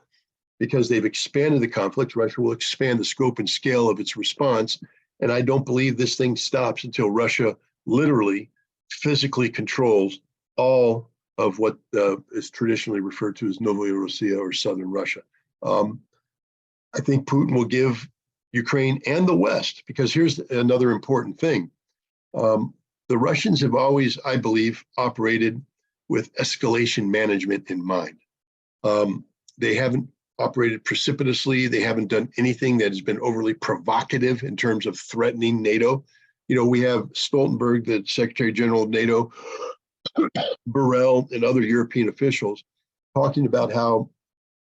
because they've expanded the conflict, Russia will expand the scope and scale of its response. And I don't believe this thing stops until Russia literally, physically controls all of what is traditionally referred to as Novorossiya or Southern Russia. I think Putin will give Ukraine and the West, because here's another important thing. The Russians have always, I believe, operated with escalation management in mind. They haven't operated precipitously. They haven't done anything that has been overly provocative in terms of threatening NATO. We have Stoltenberg, the Secretary General of NATO, Borrell, and other European officials talking about how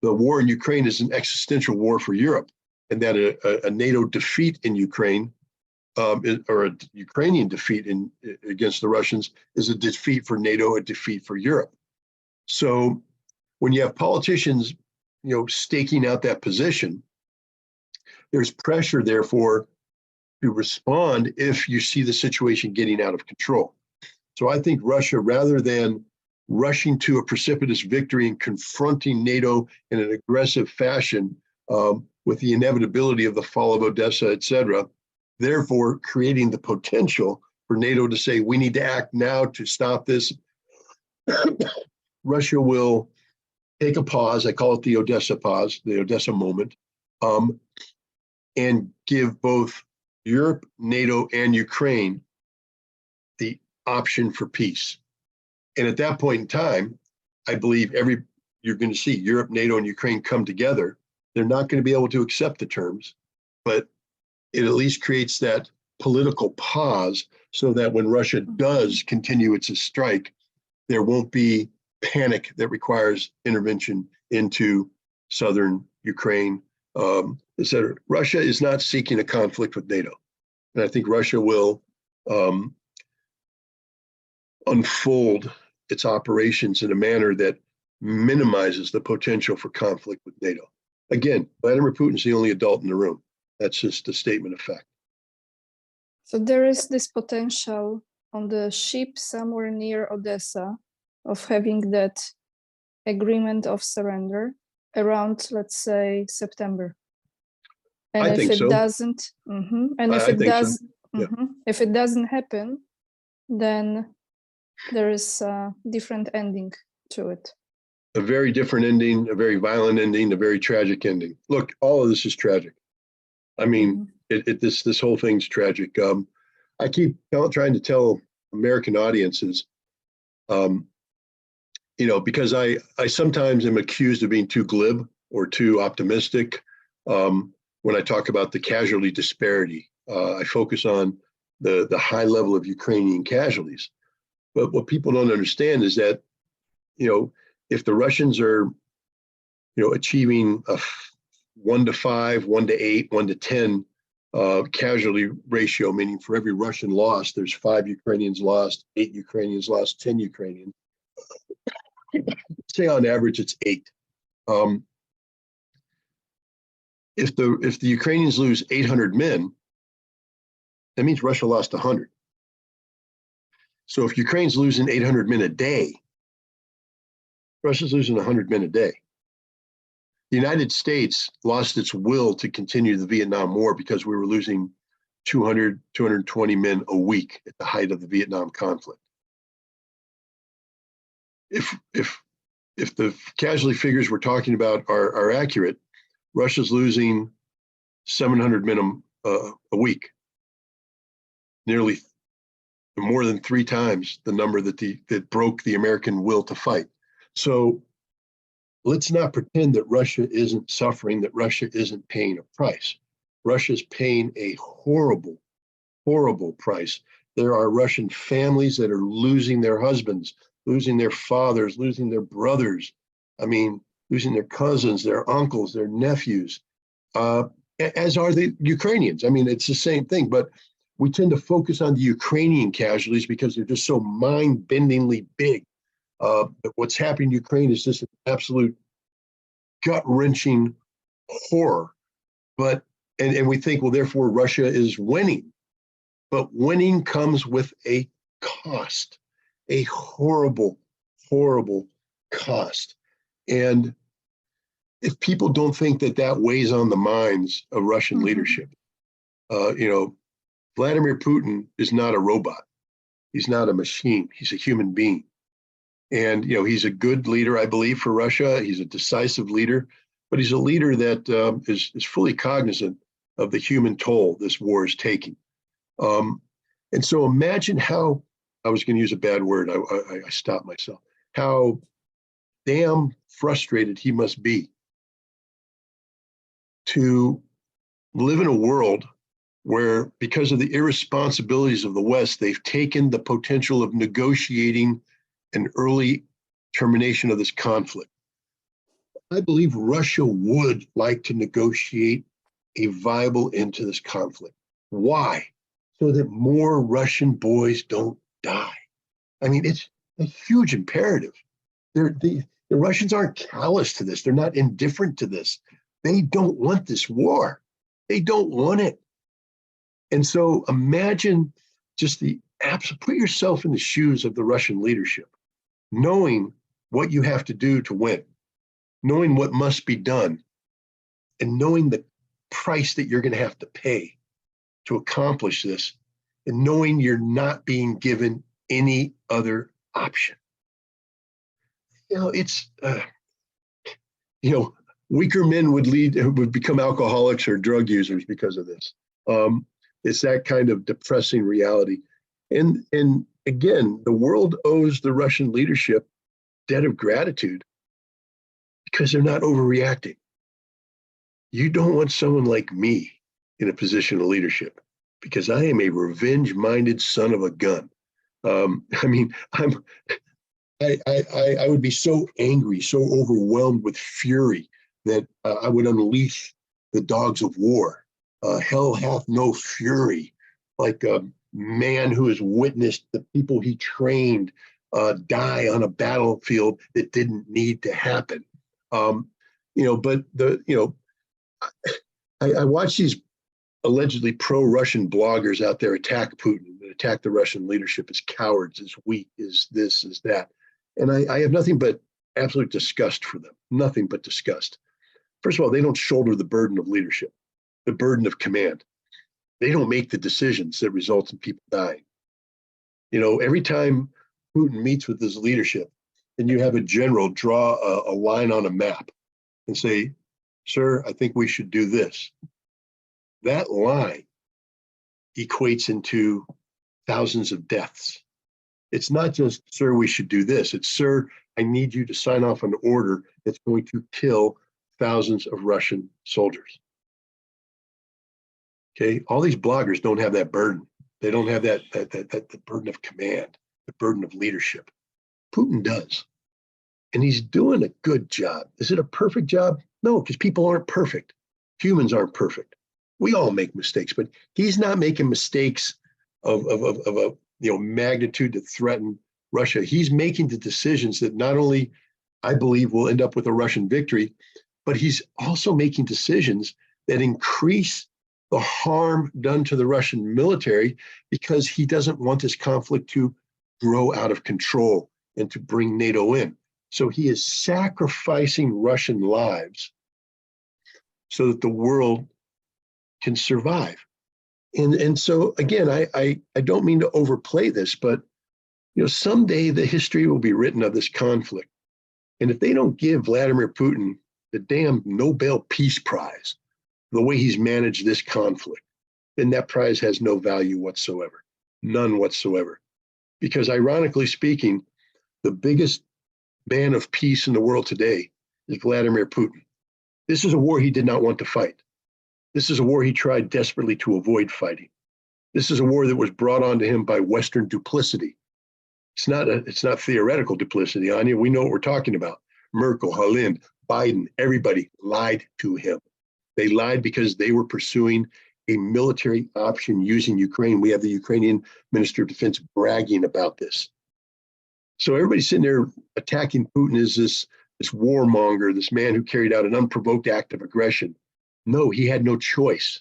the war in Ukraine is an existential war for Europe, and that a NATO defeat in Ukraine or a Ukrainian defeat against the Russians is a defeat for NATO, a defeat for Europe. So when you have politicians, staking out that position, there's pressure, therefore, to respond if you see the situation getting out of control. So I think Russia, rather than rushing to a precipitous victory and confronting NATO in an aggressive fashion with the inevitability of the fall of Odessa, et cetera, therefore creating the potential for NATO to say, we need to act now to stop this. Russia will take a pause. I call it the Odessa pause, the Odessa moment, and give both Europe, NATO, and Ukraine the option for peace. And at that point in time, I believe you're going to see Europe, NATO, and Ukraine come together. They're not going to be able to accept the terms, but it at least creates that political pause so that when Russia does continue its strike, there won't be panic that requires intervention into southern Ukraine, et cetera. Russia is not seeking a conflict with NATO. And I think Russia will unfold its operations in a manner that minimizes the potential for conflict with NATO. Again, Vladimir Putin's the only adult in the room. That's just a statement of fact. So there is this potential on the ship somewhere near Odessa of having that agreement of surrender around, let's say, September. And I if think it so. doesn't, and if I it think so. does, Yeah. if it doesn't happen, then there is a different ending to it. A very different ending, a very violent ending, a very tragic ending. Look, all of this is tragic. I mean, this whole thing's tragic. I keep trying to tell American audiences, because I sometimes am accused of being too glib or too optimistic when I talk about the casualty disparity. I focus on the high level of Ukrainian casualties. But what people don't understand is that, if the Russians are, achieving a 1 to 5, 1 to 8, 1 to 10 casualty ratio, meaning for every Russian lost, there's 5 Ukrainians lost, 8 Ukrainians lost, 10 Ukrainians. Say on average it's 8. If the Ukrainians lose 800 men, that means Russia lost 100. So if Ukraine's losing 800 men a day, Russia's losing 100 men a day. The United States lost its will to continue the Vietnam War because we were losing 200, 220 men a week at the height of the Vietnam conflict. If the casualty figures we're talking about are accurate, Russia's losing 700 men a week, nearly more than 3 times the number that broke the American will to fight. So let's not pretend that Russia isn't suffering, that Russia isn't paying a price. Russia's paying a horrible, horrible price. There are Russian families that are losing their husbands, losing their fathers, losing their brothers. Losing their cousins, their uncles, their nephews, as are the Ukrainians. It's the same thing, but we tend to focus on the Ukrainian casualties because they're just so mind-bendingly big. What's happening in Ukraine is just an absolute gut-wrenching horror. But and we think, well, therefore Russia is winning. But winning comes with a cost, a horrible, horrible cost. And if people don't think that weighs on the minds of Russian leadership, Vladimir Putin is not a robot. He's not a machine. He's a human being. And, he's a good leader, I believe, for Russia. He's a decisive leader, but he's a leader that is fully cognizant of the human toll this war is taking. And so imagine how, I was going to use a bad word. I stopped myself. How damn frustrated he must be to live in a world where, because of the irresponsibilities of the West, they've taken the potential of negotiating an early termination of this conflict. I believe Russia would like to negotiate a viable end to this conflict. Why? So that more Russian boys don't die. It's a huge imperative. The Russians aren't callous to this. They're not indifferent to this. They don't want this war. They don't want it. And so imagine just put yourself in the shoes of the Russian leadership, knowing what you have to do to win, knowing what must be done, and knowing the price that you're going to have to pay to accomplish this, and knowing you're not being given any other option. It's, weaker men would become alcoholics or drug users because of this. It's that kind of depressing reality. And again, the world owes the Russian leadership debt of gratitude because they're not overreacting. You don't want someone like me in a position of leadership because I am a revenge-minded son of a gun. I would be so angry, so overwhelmed with fury that I would unleash the dogs of war. Hell hath no fury, like a man who has witnessed the people he trained die on a battlefield that didn't need to happen. I watch these allegedly pro-Russian bloggers out there attack Putin, attack the Russian leadership as cowards, as weak, as this, as that. And I have nothing but absolute disgust for them, nothing but disgust. First of all, they don't shoulder the burden of leadership, the burden of command. They don't make the decisions that result in people dying. Every time Putin meets with his leadership, and you have a general draw a line on a map and say, sir, I think we should do this. That line equates into thousands of deaths. It's not just, sir, we should do this. It's, sir, I need you to sign off an order that's going to kill thousands of Russian soldiers. Okay, all these bloggers don't have that burden. They don't have that the burden of command, the burden of leadership. Putin does. And he's doing a good job. Is it a perfect job? No, because people aren't perfect. Humans aren't perfect. We all make mistakes, but he's not making mistakes of a magnitude to threaten Russia. He's making the decisions that not only I believe will end up with a Russian victory, but he's also making decisions that increase the harm done to the Russian military because he doesn't want this conflict to grow out of control and to bring NATO in. So he is sacrificing Russian lives so that the world can survive. And so again, I don't mean to overplay this, but someday the history will be written of this conflict. And if they don't give Vladimir Putin the damn Nobel Peace Prize, the way he's managed this conflict, then that prize has no value whatsoever, none whatsoever. Because ironically speaking, the biggest man of peace in the world today is Vladimir Putin. This is a war he did not want to fight. This is a war he tried desperately to avoid fighting. This is a war that was brought on to him by Western duplicity. It's not theoretical duplicity, Anya. We know what we're talking about. Merkel, Hollande, Biden, everybody lied to him. They lied because they were pursuing a military option using Ukraine. We have the Ukrainian Minister of Defense bragging about this. So everybody's sitting there attacking Putin as this warmonger, this man who carried out an unprovoked act of aggression. No, he had no choice.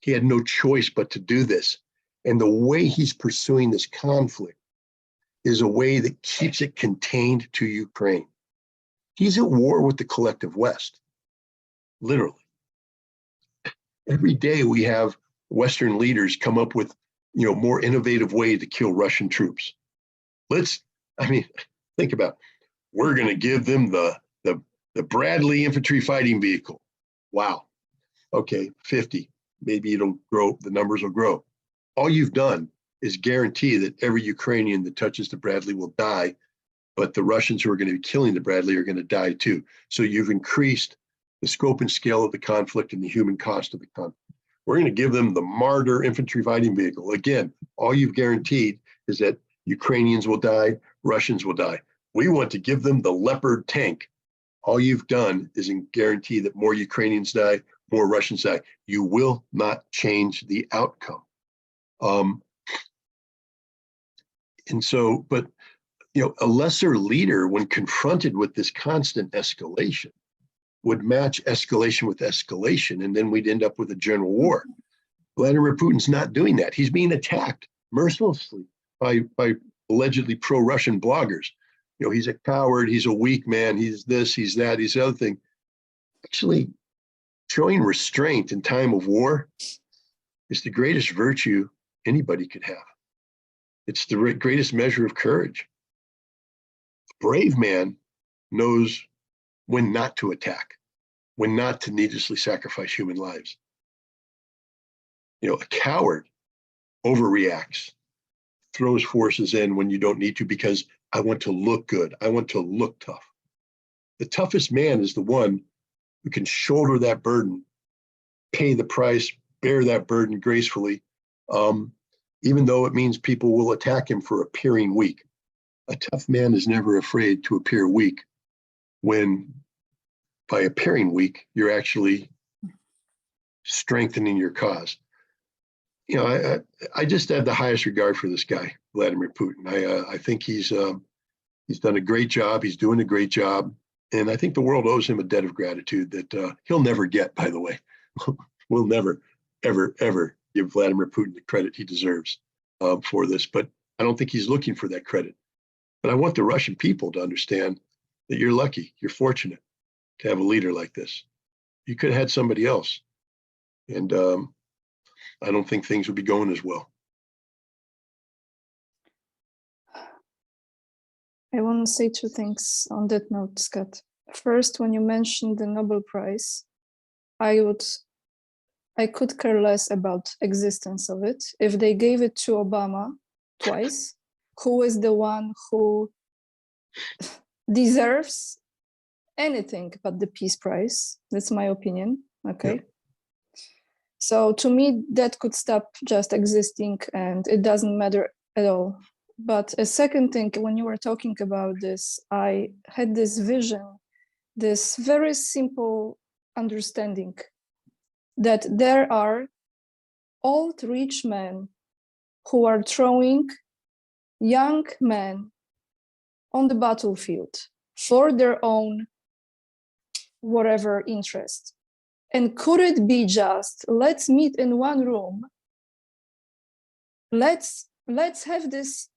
He had no choice but to do this. And the way he's pursuing this conflict is a way that keeps it contained to Ukraine. He's at war with the collective West, literally. Every day we have Western leaders come up with, more innovative way to kill Russian troops. Think about it. We're going to give them the Bradley infantry fighting vehicle. Wow. Okay, 50. Maybe it'll grow. The numbers will grow. All you've done is guarantee that every Ukrainian that touches the Bradley will die, but the Russians who are going to be killing the Bradley are going to die too. So you've increased the scope and scale of the conflict and the human cost of the conflict. We're going to give them the Marder infantry fighting vehicle. Again, all you've guaranteed is that Ukrainians will die, Russians will die. We want to give them the Leopard tank. All you've done is guarantee that more Ukrainians die, more Russians die. You will not change the outcome. A lesser leader, when confronted with this constant escalation, would match escalation with escalation, and then we'd end up with a general war. Vladimir Putin's not doing that. He's being attacked mercilessly by allegedly pro-Russian bloggers. You know, he's a coward, he's a weak man, he's this, he's that, he's the other thing. Actually, showing restraint in time of war is the greatest virtue anybody could have. It's the greatest measure of courage. A brave man knows when not to attack, when not to needlessly sacrifice human lives. You know, a coward overreacts, throws forces in when you don't need to because I want to look good. I want to look tough. The toughest man is the one who can shoulder that burden, pay the price, bear that burden gracefully, even though it means people will attack him for appearing weak. A tough man is never afraid to appear weak when by appearing weak, you're actually strengthening your cause. You know, I just have the highest regard for this guy, Vladimir Putin. I think he's done a great job. He's doing a great job. And I think the world owes him a debt of gratitude that he'll never get, by the way. We'll never, ever, ever give Vladimir Putin the credit he deserves for this. But I don't think he's looking for that credit. But I want the Russian people to understand that you're lucky, you're fortunate to have a leader like this. You could have had somebody else. And I don't think things would be going as well. I want to say two things on that note, Scott. First, when you mentioned the Nobel Prize, I could care less about existence of it. If they gave it to Obama twice, who is the one who deserves anything but the Peace Prize? That's my opinion. Okay. Yeah. So to me, that could stop just existing and it doesn't matter at all. But a second thing, when you were talking about this, I had this vision, this very simple understanding that there are old rich men who are throwing young men on the battlefield for their own whatever interest. And could it be just, let's meet in one room, let's have this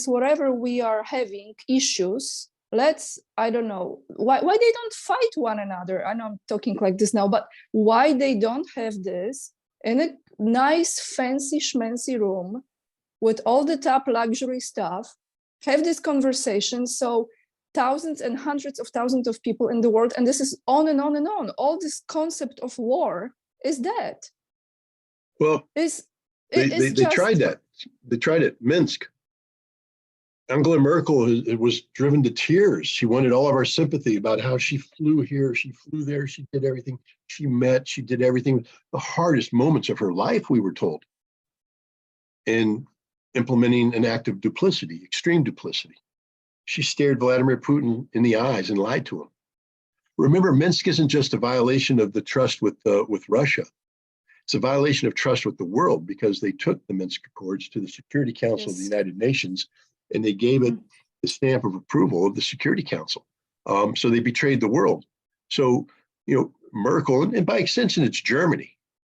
whatever we are having issues, I don't know, why they don't fight one another? I know I'm talking like this now, but why they don't have this in a nice, fancy, schmancy room with all the top luxury stuff, have this conversation, so thousands and hundreds of thousands of people in the world, and this is on and on and on. All this concept of war is dead. Well, they tried that. They tried it. Minsk. Angela Merkel was driven to tears. She wanted all of our sympathy about how she flew here, she flew there, she did everything. She did everything. The hardest moments of her life, we were told, in implementing an act of duplicity, extreme duplicity. She stared Vladimir Putin in the eyes and lied to him. Remember, Minsk isn't just a violation of the trust with Russia. It's a violation of trust with the world because they took the Minsk Accords to the Security Council of the United Nations and they gave it the stamp of approval of the Security Council. So they betrayed the world. So, you know, Merkel, and by extension, it's Germany.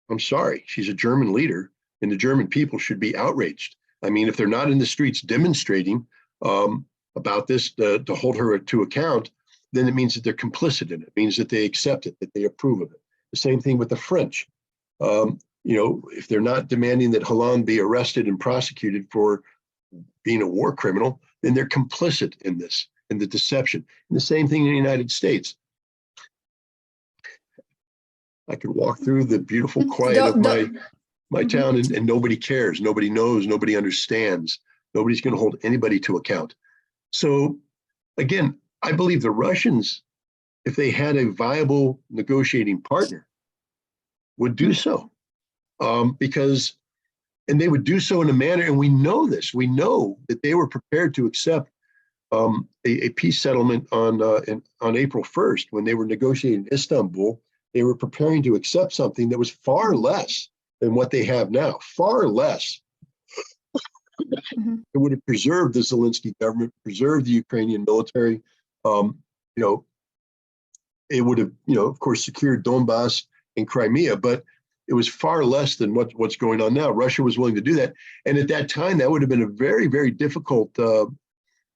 I'm sorry, she's a German leader and the German people should be outraged. I mean, if they're not in the streets demonstrating about this to hold her to account, then it means that they're complicit in it. It means that they accept it, that they approve of it. The same thing with the French. You know, if they're not demanding that Hollande be arrested and prosecuted for being a war criminal, then they're complicit in this, in the deception. And the same thing in the United States. I could walk through the beautiful quiet of my town and nobody cares, nobody knows, nobody understands. Nobody's going to hold anybody to account. So again, I believe the Russians, if they had a viable negotiating partner, would do so and they would do so in a manner, and we know this, we know that they were prepared to accept a peace settlement on April 1st when they were negotiating Istanbul. They were preparing to accept something that was far less than what they have now, far less. It would have preserved the Zelensky government, preserved the Ukrainian military. You know, it would have, you know, of course, secured Donbass and Crimea, but It was far less than what's going on now. Russia was willing to do that. And at that time, that would have been a very, very difficult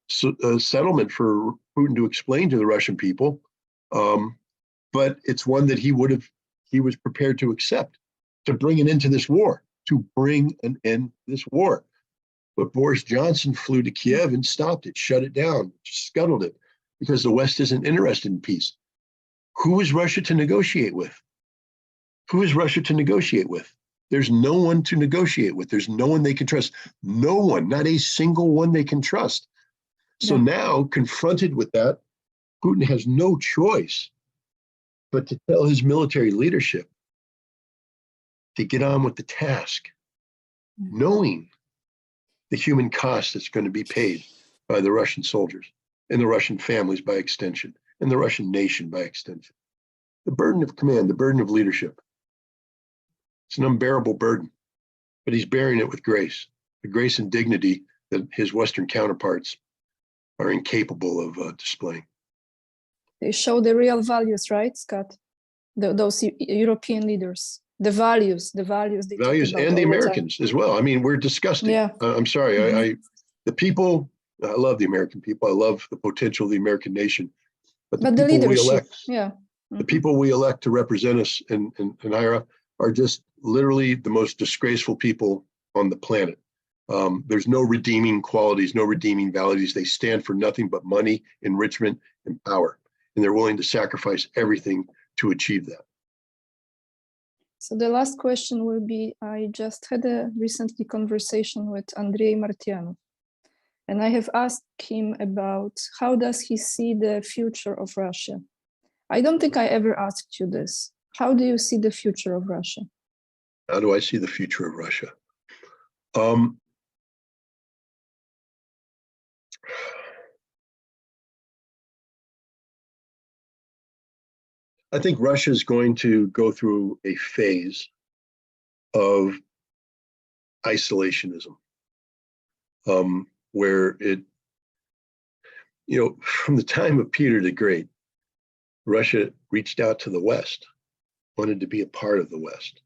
settlement for Putin to explain to the Russian people. But it's one that he was prepared to accept, to bring an end to this war, But Boris Johnson flew to Kiev and stopped it, shut it down, scuttled it, because the West isn't interested in peace. Who is Russia to negotiate with? Who is Russia to negotiate with? There's no one to negotiate with. There's no one they can trust. No one, not a single one they can trust. So now, confronted with that, Putin has no choice but to tell his military leadership to get on with the task, knowing the human cost that's going to be paid by the Russian soldiers and the Russian families by extension, and the Russian nation by extension. The burden of command, the burden of leadership. It's an unbearable burden, but he's bearing it with grace, the grace and dignity that his Western counterparts are incapable of displaying. They show the real values, right, Scott? Those European leaders, the values they values, and the Americans as well. I mean, we're disgusting. Yeah. I'm sorry. The people, I love the American people. I love the potential of the American nation. But the people we elect, the people we elect to represent us in IRA are just literally the most disgraceful people on the planet. There's no redeeming qualities, no redeeming values. They stand for nothing but money, enrichment, and power. And they're willing to sacrifice everything to achieve that. So the last question will be, I just had a recently conversation with Andrei Martianov, and I have asked him about how does he see the future of Russia. I don't think I ever asked you this. How do you see the future of Russia? How do I see the future of Russia? I think Russia is going to go through a phase of isolationism, where it, from the time of Peter the Great, Russia reached out to the West, wanted to be a part of the West,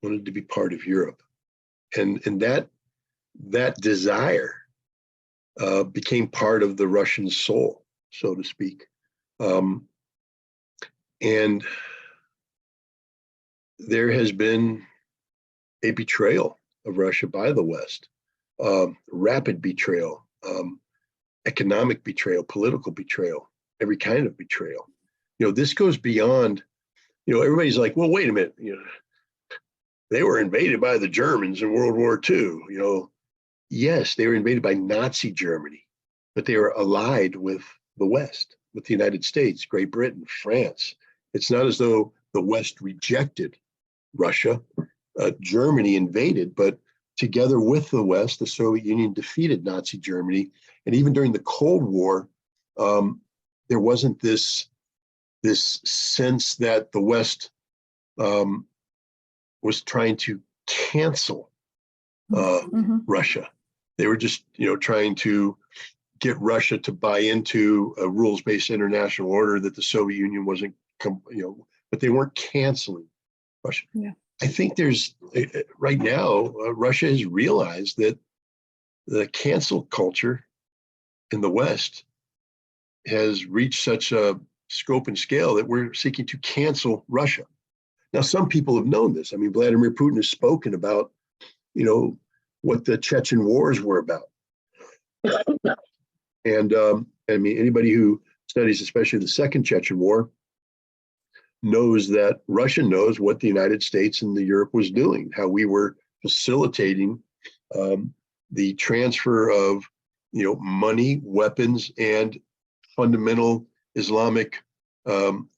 wanted to be part of Europe. And that desire became part of the Russian soul, so to speak. And there has been a betrayal of Russia by the West, rapid betrayal, economic betrayal, political betrayal, every kind of betrayal. This goes beyond, everybody's like, well, wait a minute, they were invaded by the Germans in World War II. Yes, they were invaded by Nazi Germany, but they were allied with the West, with the United States, Great Britain, France. It's not as though the West rejected Russia. Germany invaded, but together with the West, the Soviet Union defeated Nazi Germany. And even during the Cold War, there wasn't this sense that the West was trying to cancel Russia. They were just, trying to get Russia to buy into a rules-based international order that the Soviet Union wasn't, but they weren't canceling Russia. Yeah. I think there's, right now, Russia has realized that the cancel culture in the West has reached such a scope and scale that we're seeking to cancel Russia. Now, some people have known this. I mean, Vladimir Putin has spoken about, what the Chechen wars were about. And anybody who studies, especially the Second Chechen War, knows that Russia knows what the United States and Europe was doing, how we were facilitating the transfer of, money, weapons, and fundamental Islamic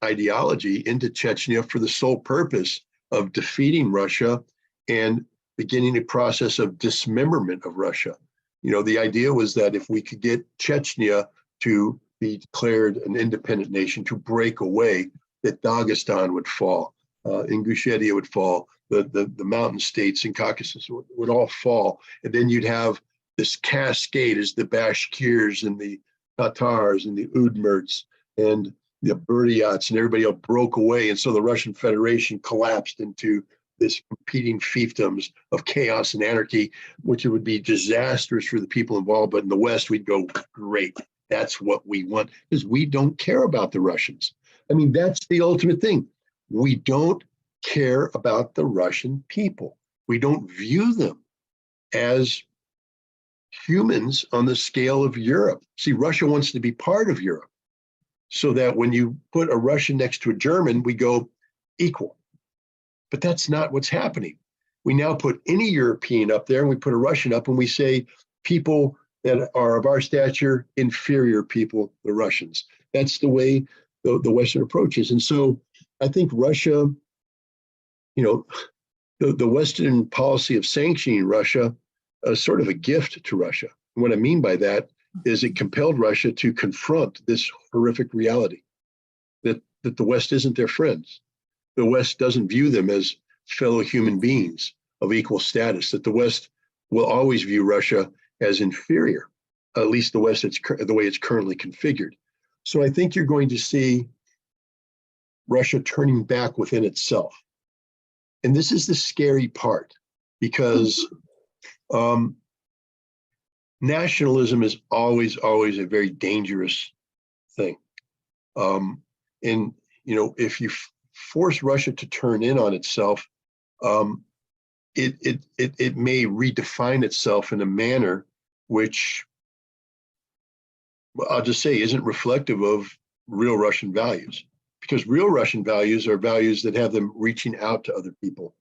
ideology into Chechnya for the sole purpose of defeating Russia and beginning a process of dismemberment of Russia. The idea was that if we could get Chechnya to be declared an independent nation, to break away, that Dagestan would fall, Ingushetia would fall, the mountain states in Caucasus would all fall. And then you'd have this cascade as the Bashkirs and the Tatars and the Udmurts and the Buryats and everybody else broke away. And so the Russian Federation collapsed into this competing fiefdoms of chaos and anarchy, which would be disastrous for the people involved. But in the West, we'd go, great, that's what we want, because we don't care about the Russians. I mean, that's the ultimate thing. We don't care about the Russian people. We don't view them as humans on the scale of Europe. See, Russia wants to be part of Europe, so that when you put a Russian next to a German, we go equal. But that's not what's happening. We now put any European up there and we put a Russian up and we say people that are of our stature, inferior people, the Russians. That's the way the Western approach is. And so I think Russia, the Western policy of sanctioning Russia is sort of a gift to Russia. And what I mean by that is it compelled Russia to confront this horrific reality that the West isn't their friends. The West doesn't view them as fellow human beings of equal status, that the West will always view Russia as inferior, at least the West, the way it's currently configured. So I think you're going to see Russia turning back within itself. And this is the scary part, because nationalism is always a very dangerous thing. And, if you force Russia to turn in on itself, it may redefine itself in a manner which, I'll just say, isn't reflective of real Russian values. Because real Russian values are values that have them reaching out to other people,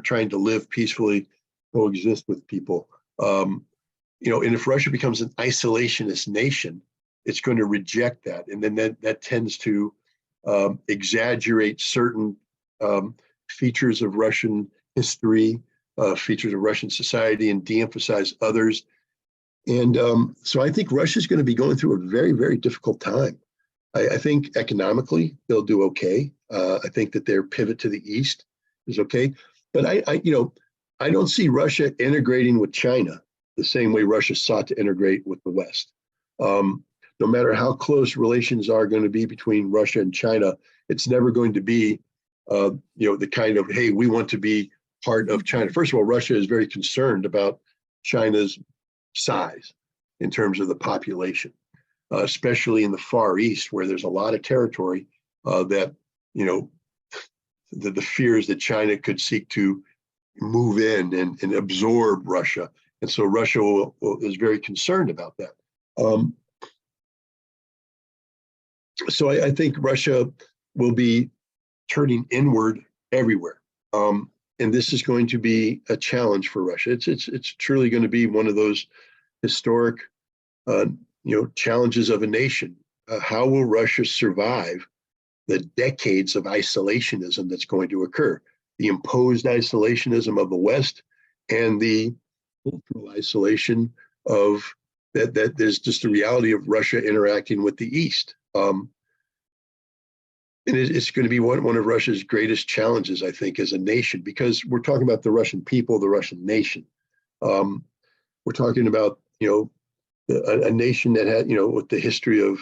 trying to live peacefully, coexist with people. And if Russia becomes an isolationist nation, it's going to reject that. And then that tends to exaggerate certain features of Russian history, features of Russian society, and de-emphasize others. And so I think Russia's going to be going through a very, very difficult time. I think economically they'll do okay. I think that their pivot to the east is okay. But I don't see Russia integrating with China the same way Russia sought to integrate with the West. No matter how close relations are going to be between Russia and China, it's never going to be, the kind of, hey, we want to be part of China. First of all, Russia is very concerned about China's size in terms of the population, especially in the Far East, where there's a lot of territory that, the fears that China could seek to move in and absorb Russia. And so Russia is very concerned about that. So I think Russia will be turning inward everywhere. And this is going to be a challenge for Russia. It's truly going to be one of those historic, challenges of a nation. How will Russia survive the decades of isolationism that's going to occur? The imposed isolationism of the West and the cultural isolation of that there's just the reality of Russia interacting with the East. And it's going to be one of Russia's greatest challenges, I think, as a nation, because we're talking about the Russian people, the Russian nation. We're talking about, a nation that had, with the history of,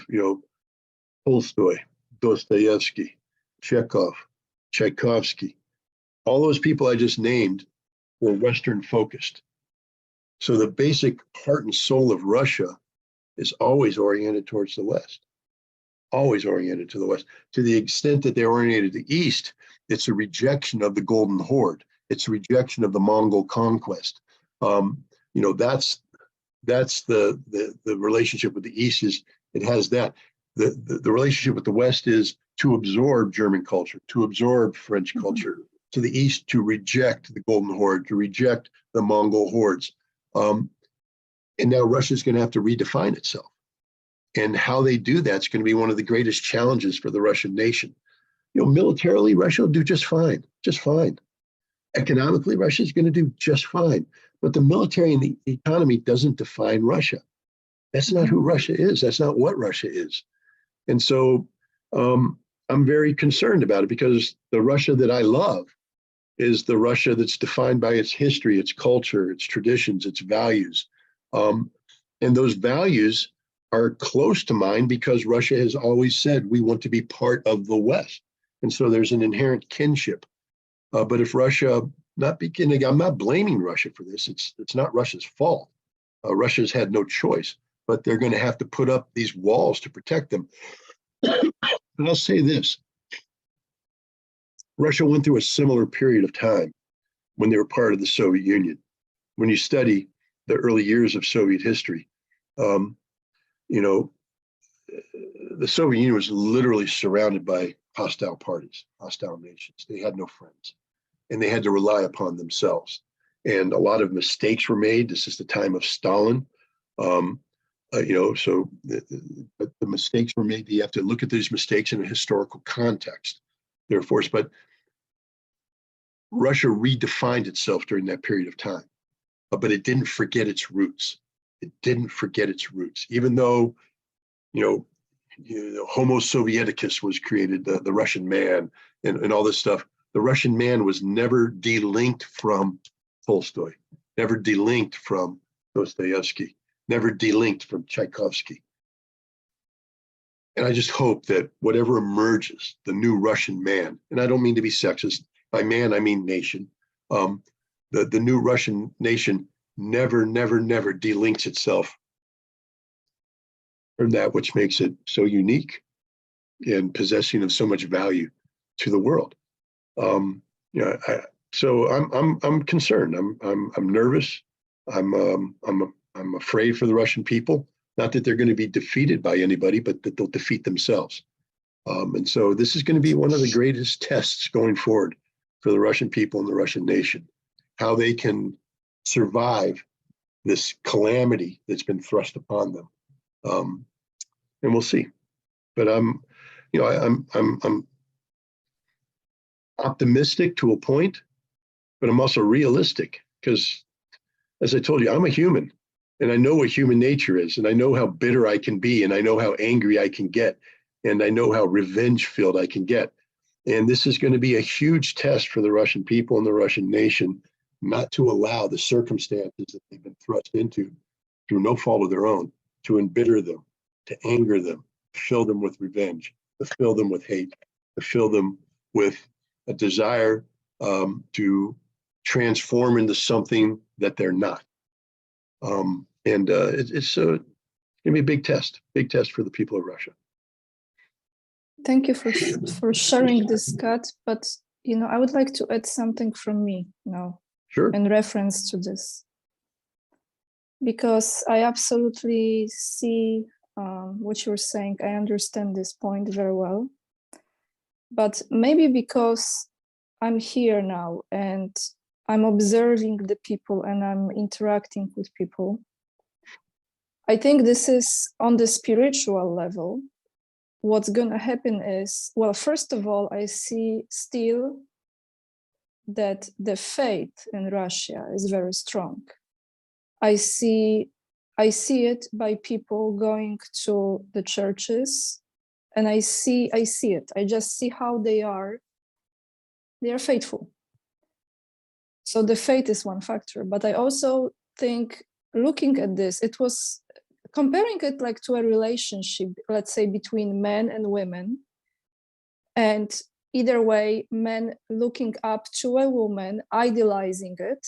Tolstoy, Dostoevsky, Chekhov, Tchaikovsky. All those people I just named were Western focused. So the basic heart and soul of Russia is always oriented towards the West, always oriented to the West. To the extent that they're oriented to the East, it's a rejection of the Golden Horde. It's a rejection of the Mongol conquest. That's the relationship with the East is it has that. The relationship with the West is to absorb German culture, to absorb French culture. To the East, to reject the Golden Horde, to reject the Mongol hordes. And now Russia's going to have to redefine itself. And how they do that's going to be one of the greatest challenges for the Russian nation. Militarily, Russia will do just fine, just fine. Economically, Russia's going to do just fine. But the military and the economy doesn't define Russia. That's not who Russia is. That's not what Russia is. And so I'm very concerned about it, because the Russia that I love is the Russia that's defined by its history, its culture, its traditions, its values. And those values are close to mine because Russia has always said we want to be part of the West. And so there's an inherent kinship. But if Russia not beginning. I'm not blaming Russia for this. It's not Russia's fault. Russia's had no choice, but they're going to have to put up these walls to protect them. And I'll say this: Russia went through a similar period of time when they were part of the Soviet Union. When you study the early years of Soviet history, you know, the Soviet Union was literally surrounded by hostile parties, hostile nations. They had no friends, and they had to rely upon themselves. And a lot of mistakes were made. This is the time of Stalin. So the mistakes were made. You have to look at these mistakes in a historical context. They're forced, but Russia redefined itself during that period of time, but it didn't forget its roots. It didn't forget its roots, even though, Homo Sovieticus was created, the Russian man, and all this stuff. The Russian man was never delinked from Tolstoy, never delinked from Dostoevsky, never delinked from Tchaikovsky. And I just hope that whatever emerges, the new Russian man, and I don't mean to be sexist, by man, I mean nation, the new Russian nation never delinks itself from that which makes it so unique and possessing of so much value to the world. So I'm concerned. I'm nervous. I'm afraid for the Russian people. Not that they're going to be defeated by anybody, but that they'll defeat themselves. And so this is going to be one of the greatest tests going forward for the Russian people and the Russian nation, how they can survive this calamity that's been thrust upon them. And we'll see. But I'm optimistic to a point, but I'm also realistic because, as I told you, I'm a human, and I know what human nature is, and I know how bitter I can be, and I know how angry I can get, and I know how revenge-filled I can get. And this is going to be a huge test for the Russian people and the Russian nation, not to allow the circumstances that they've been thrust into through no fault of their own to embitter them, to anger them, to fill them with revenge, to fill them with hate, to fill them with a desire to transform into something that they're not. It's going to be a big test for the people of Russia. Thank you for sharing this, Scott. But I would like to add something from me now. Sure. In reference to this, because I absolutely see what you're saying. I understand this point very well. But maybe because I'm here now and I'm observing the people and I'm interacting with people, I think this is on the spiritual level. What's going to happen is, well, first of all, I see still that the faith in Russia is very strong. I see it by people going to the churches, and I see it. I just see how they are faithful. So the faith is one factor, but I also think, looking at this, it was comparing it like to a relationship, let's say between men and women, and either way, men looking up to a woman, idolizing it,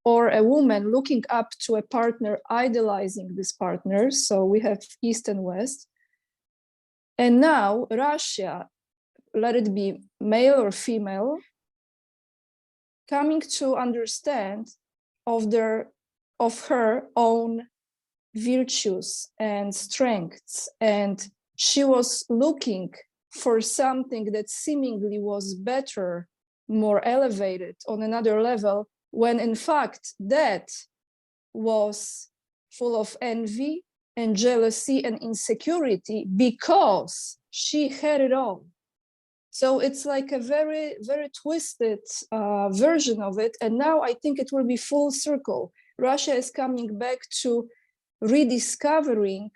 or a woman looking up to a partner, idolizing this partner. So we have East and West. And now Russia, let it be male or female, coming to understand of her own virtues and strengths. And she was looking for something that seemingly was better, more elevated on another level, when in fact that was full of envy and jealousy and insecurity because she had it all. So it's like a very, very twisted version of it. And now I think it will be full circle. Russia is coming back to rediscovering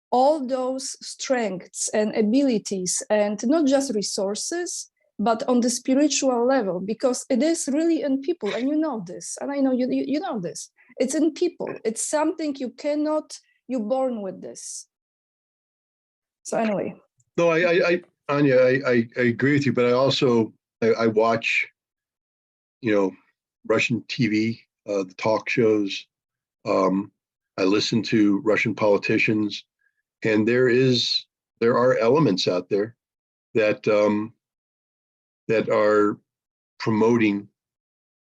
all those strengths and abilities, and not just resources, but on the spiritual level, because it is really in people, and you know this, and I know you know this. It's in people. It's something you're born with this. So anyway. No, Anya, I agree with you, but I also, I watch, Russian TV, the talk shows. I listen to Russian politicians, and there are elements out there that that are promoting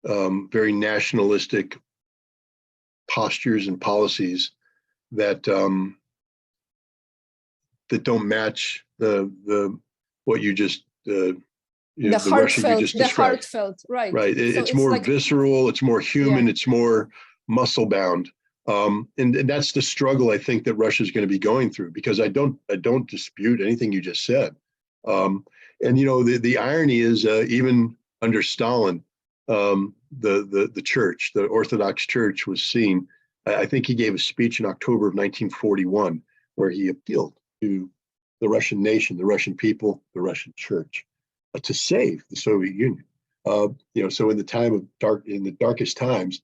very nationalistic postures and policies that that don't match the what you just the Russia you just described. The heartfelt, right? Right. So it's more like, visceral. It's more human. Yeah. It's more muscle bound. And that's the struggle I think that Russia is going to be going through, because I don't dispute anything you just said. And you know, the irony is even under Stalin, the church, the Orthodox Church, was seen. I think he gave a speech in October of 1941 where he appealed to the Russian nation, the Russian people, the Russian church, to save the Soviet Union. You know, so in the darkest times,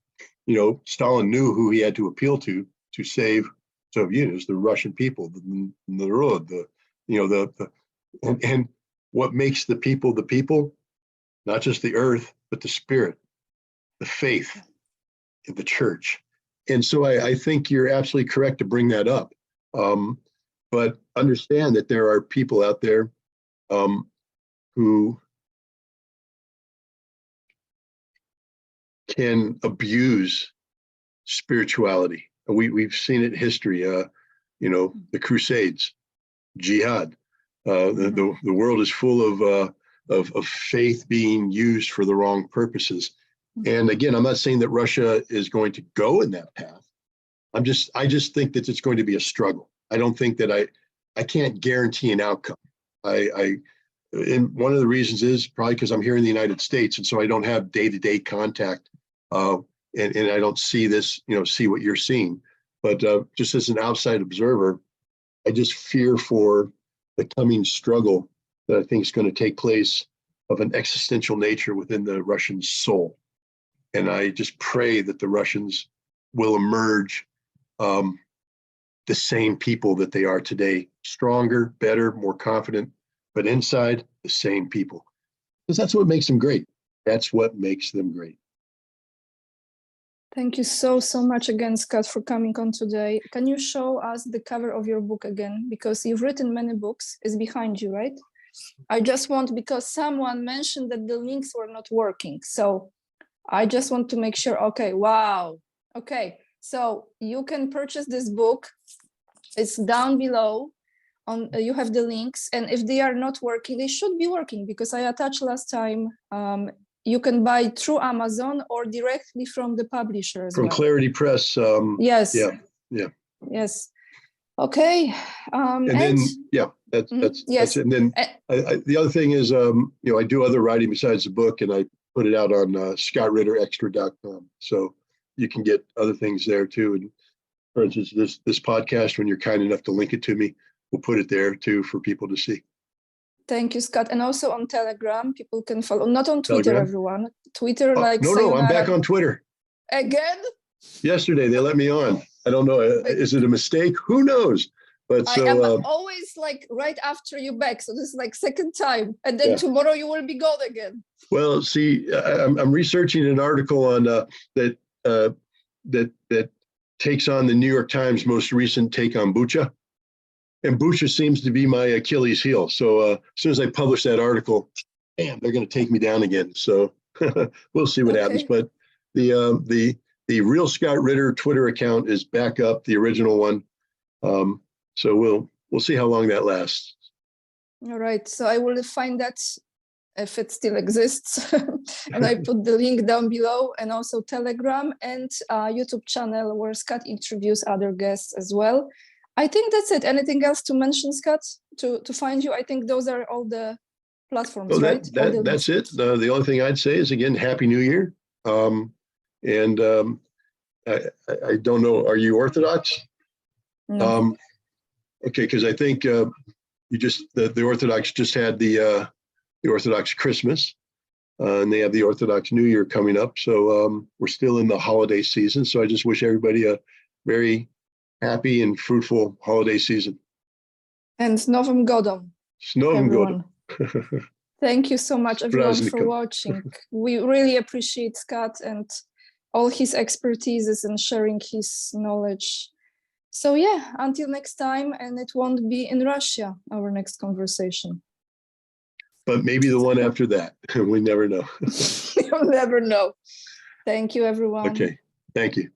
you know, Stalin knew who he had to appeal to save Soviet Union. It was the Russian people, the narod, and what makes the people, not just the earth, but the spirit, the faith in the church. And so I think you're absolutely correct to bring that up. But understand that there are people out there who can abuse spirituality. We've seen it in history, you know, the Crusades, jihad. The world is full of faith being used for the wrong purposes. And again, I'm not saying that Russia is going to go in that path. I just think that it's going to be a struggle. I don't think that I can't guarantee an outcome. And one of the reasons is probably because I'm here in the United States, and so I don't have day-to-day contact, and I don't see this, you know, see what you're seeing. But just as an outside observer, I just fear for the coming struggle that I think is going to take place of an existential nature within the Russian soul. And I just pray that the Russians will emerge the same people that they are today, stronger, better, more confident, but inside, the same people. Because that's what makes them great. That's what makes them great. Thank you so much again, Scott, for coming on today. Can you show us the cover of your book again? Because you've written many books. It's behind you, right? I just want, because someone mentioned that the links were not working. So I just want to make sure. Okay, wow. Okay, so you can purchase this book. It's down below. You have the links, and if they are not working, they should be working, because I attached last time. You can buy through Amazon or directly from the publisher as well. From Clarity Press. Yes. Yeah. Yes. Okay. And then, yeah, that's yes. it. And then the other thing is, you know, I do other writing besides the book, and I put it out on ScottRitterExtra.com. So you can get other things there too. And for instance, this podcast, when you're kind enough to link it to me, we'll put it there too for people to see. Thank you, Scott. And also on Telegram, people can follow, not on Twitter, Telegram? Everyone. Twitter, No, I'm back on Twitter. Again? Yesterday, they let me on. I don't know. Is it a mistake? Who knows? But so I am always like right after you back. So this is like second time. And then tomorrow you will be gone again. Well, see, I'm researching an article on that takes on the New York Times most recent take on Bucha. And Bucha seems to be my Achilles heel. So as soon as I publish that article, damn, they're going to take me down again. So we'll see what happens. But the real Scott Ritter Twitter account is back up, the original one. So we'll see how long that lasts. All right. So I will find that if it still exists, and I put the link down below, and also Telegram and YouTube channel where Scott interviews other guests as well. I think that's it. Anything else to mention, Scott, to find you? I think those are all the platforms, right? That's it. The only thing I'd say is, again, Happy New Year. And I don't know, are you Orthodox? No. Okay, because I think the Orthodox just had the Orthodox Christmas, and they have the Orthodox New Year coming up. So we're still in the holiday season. So I just wish everybody a very happy and fruitful holiday season. And Z Nowym Godem. Z Nowym Godem. Thank you so much, everyone, for Spraznikom. watching. We really appreciate Scott and all his expertises and sharing his knowledge. So yeah, until next time, and it won't be in Russia, our next conversation. But maybe the one after that. We never know. You'll never know. Thank you, everyone. Okay, thank you.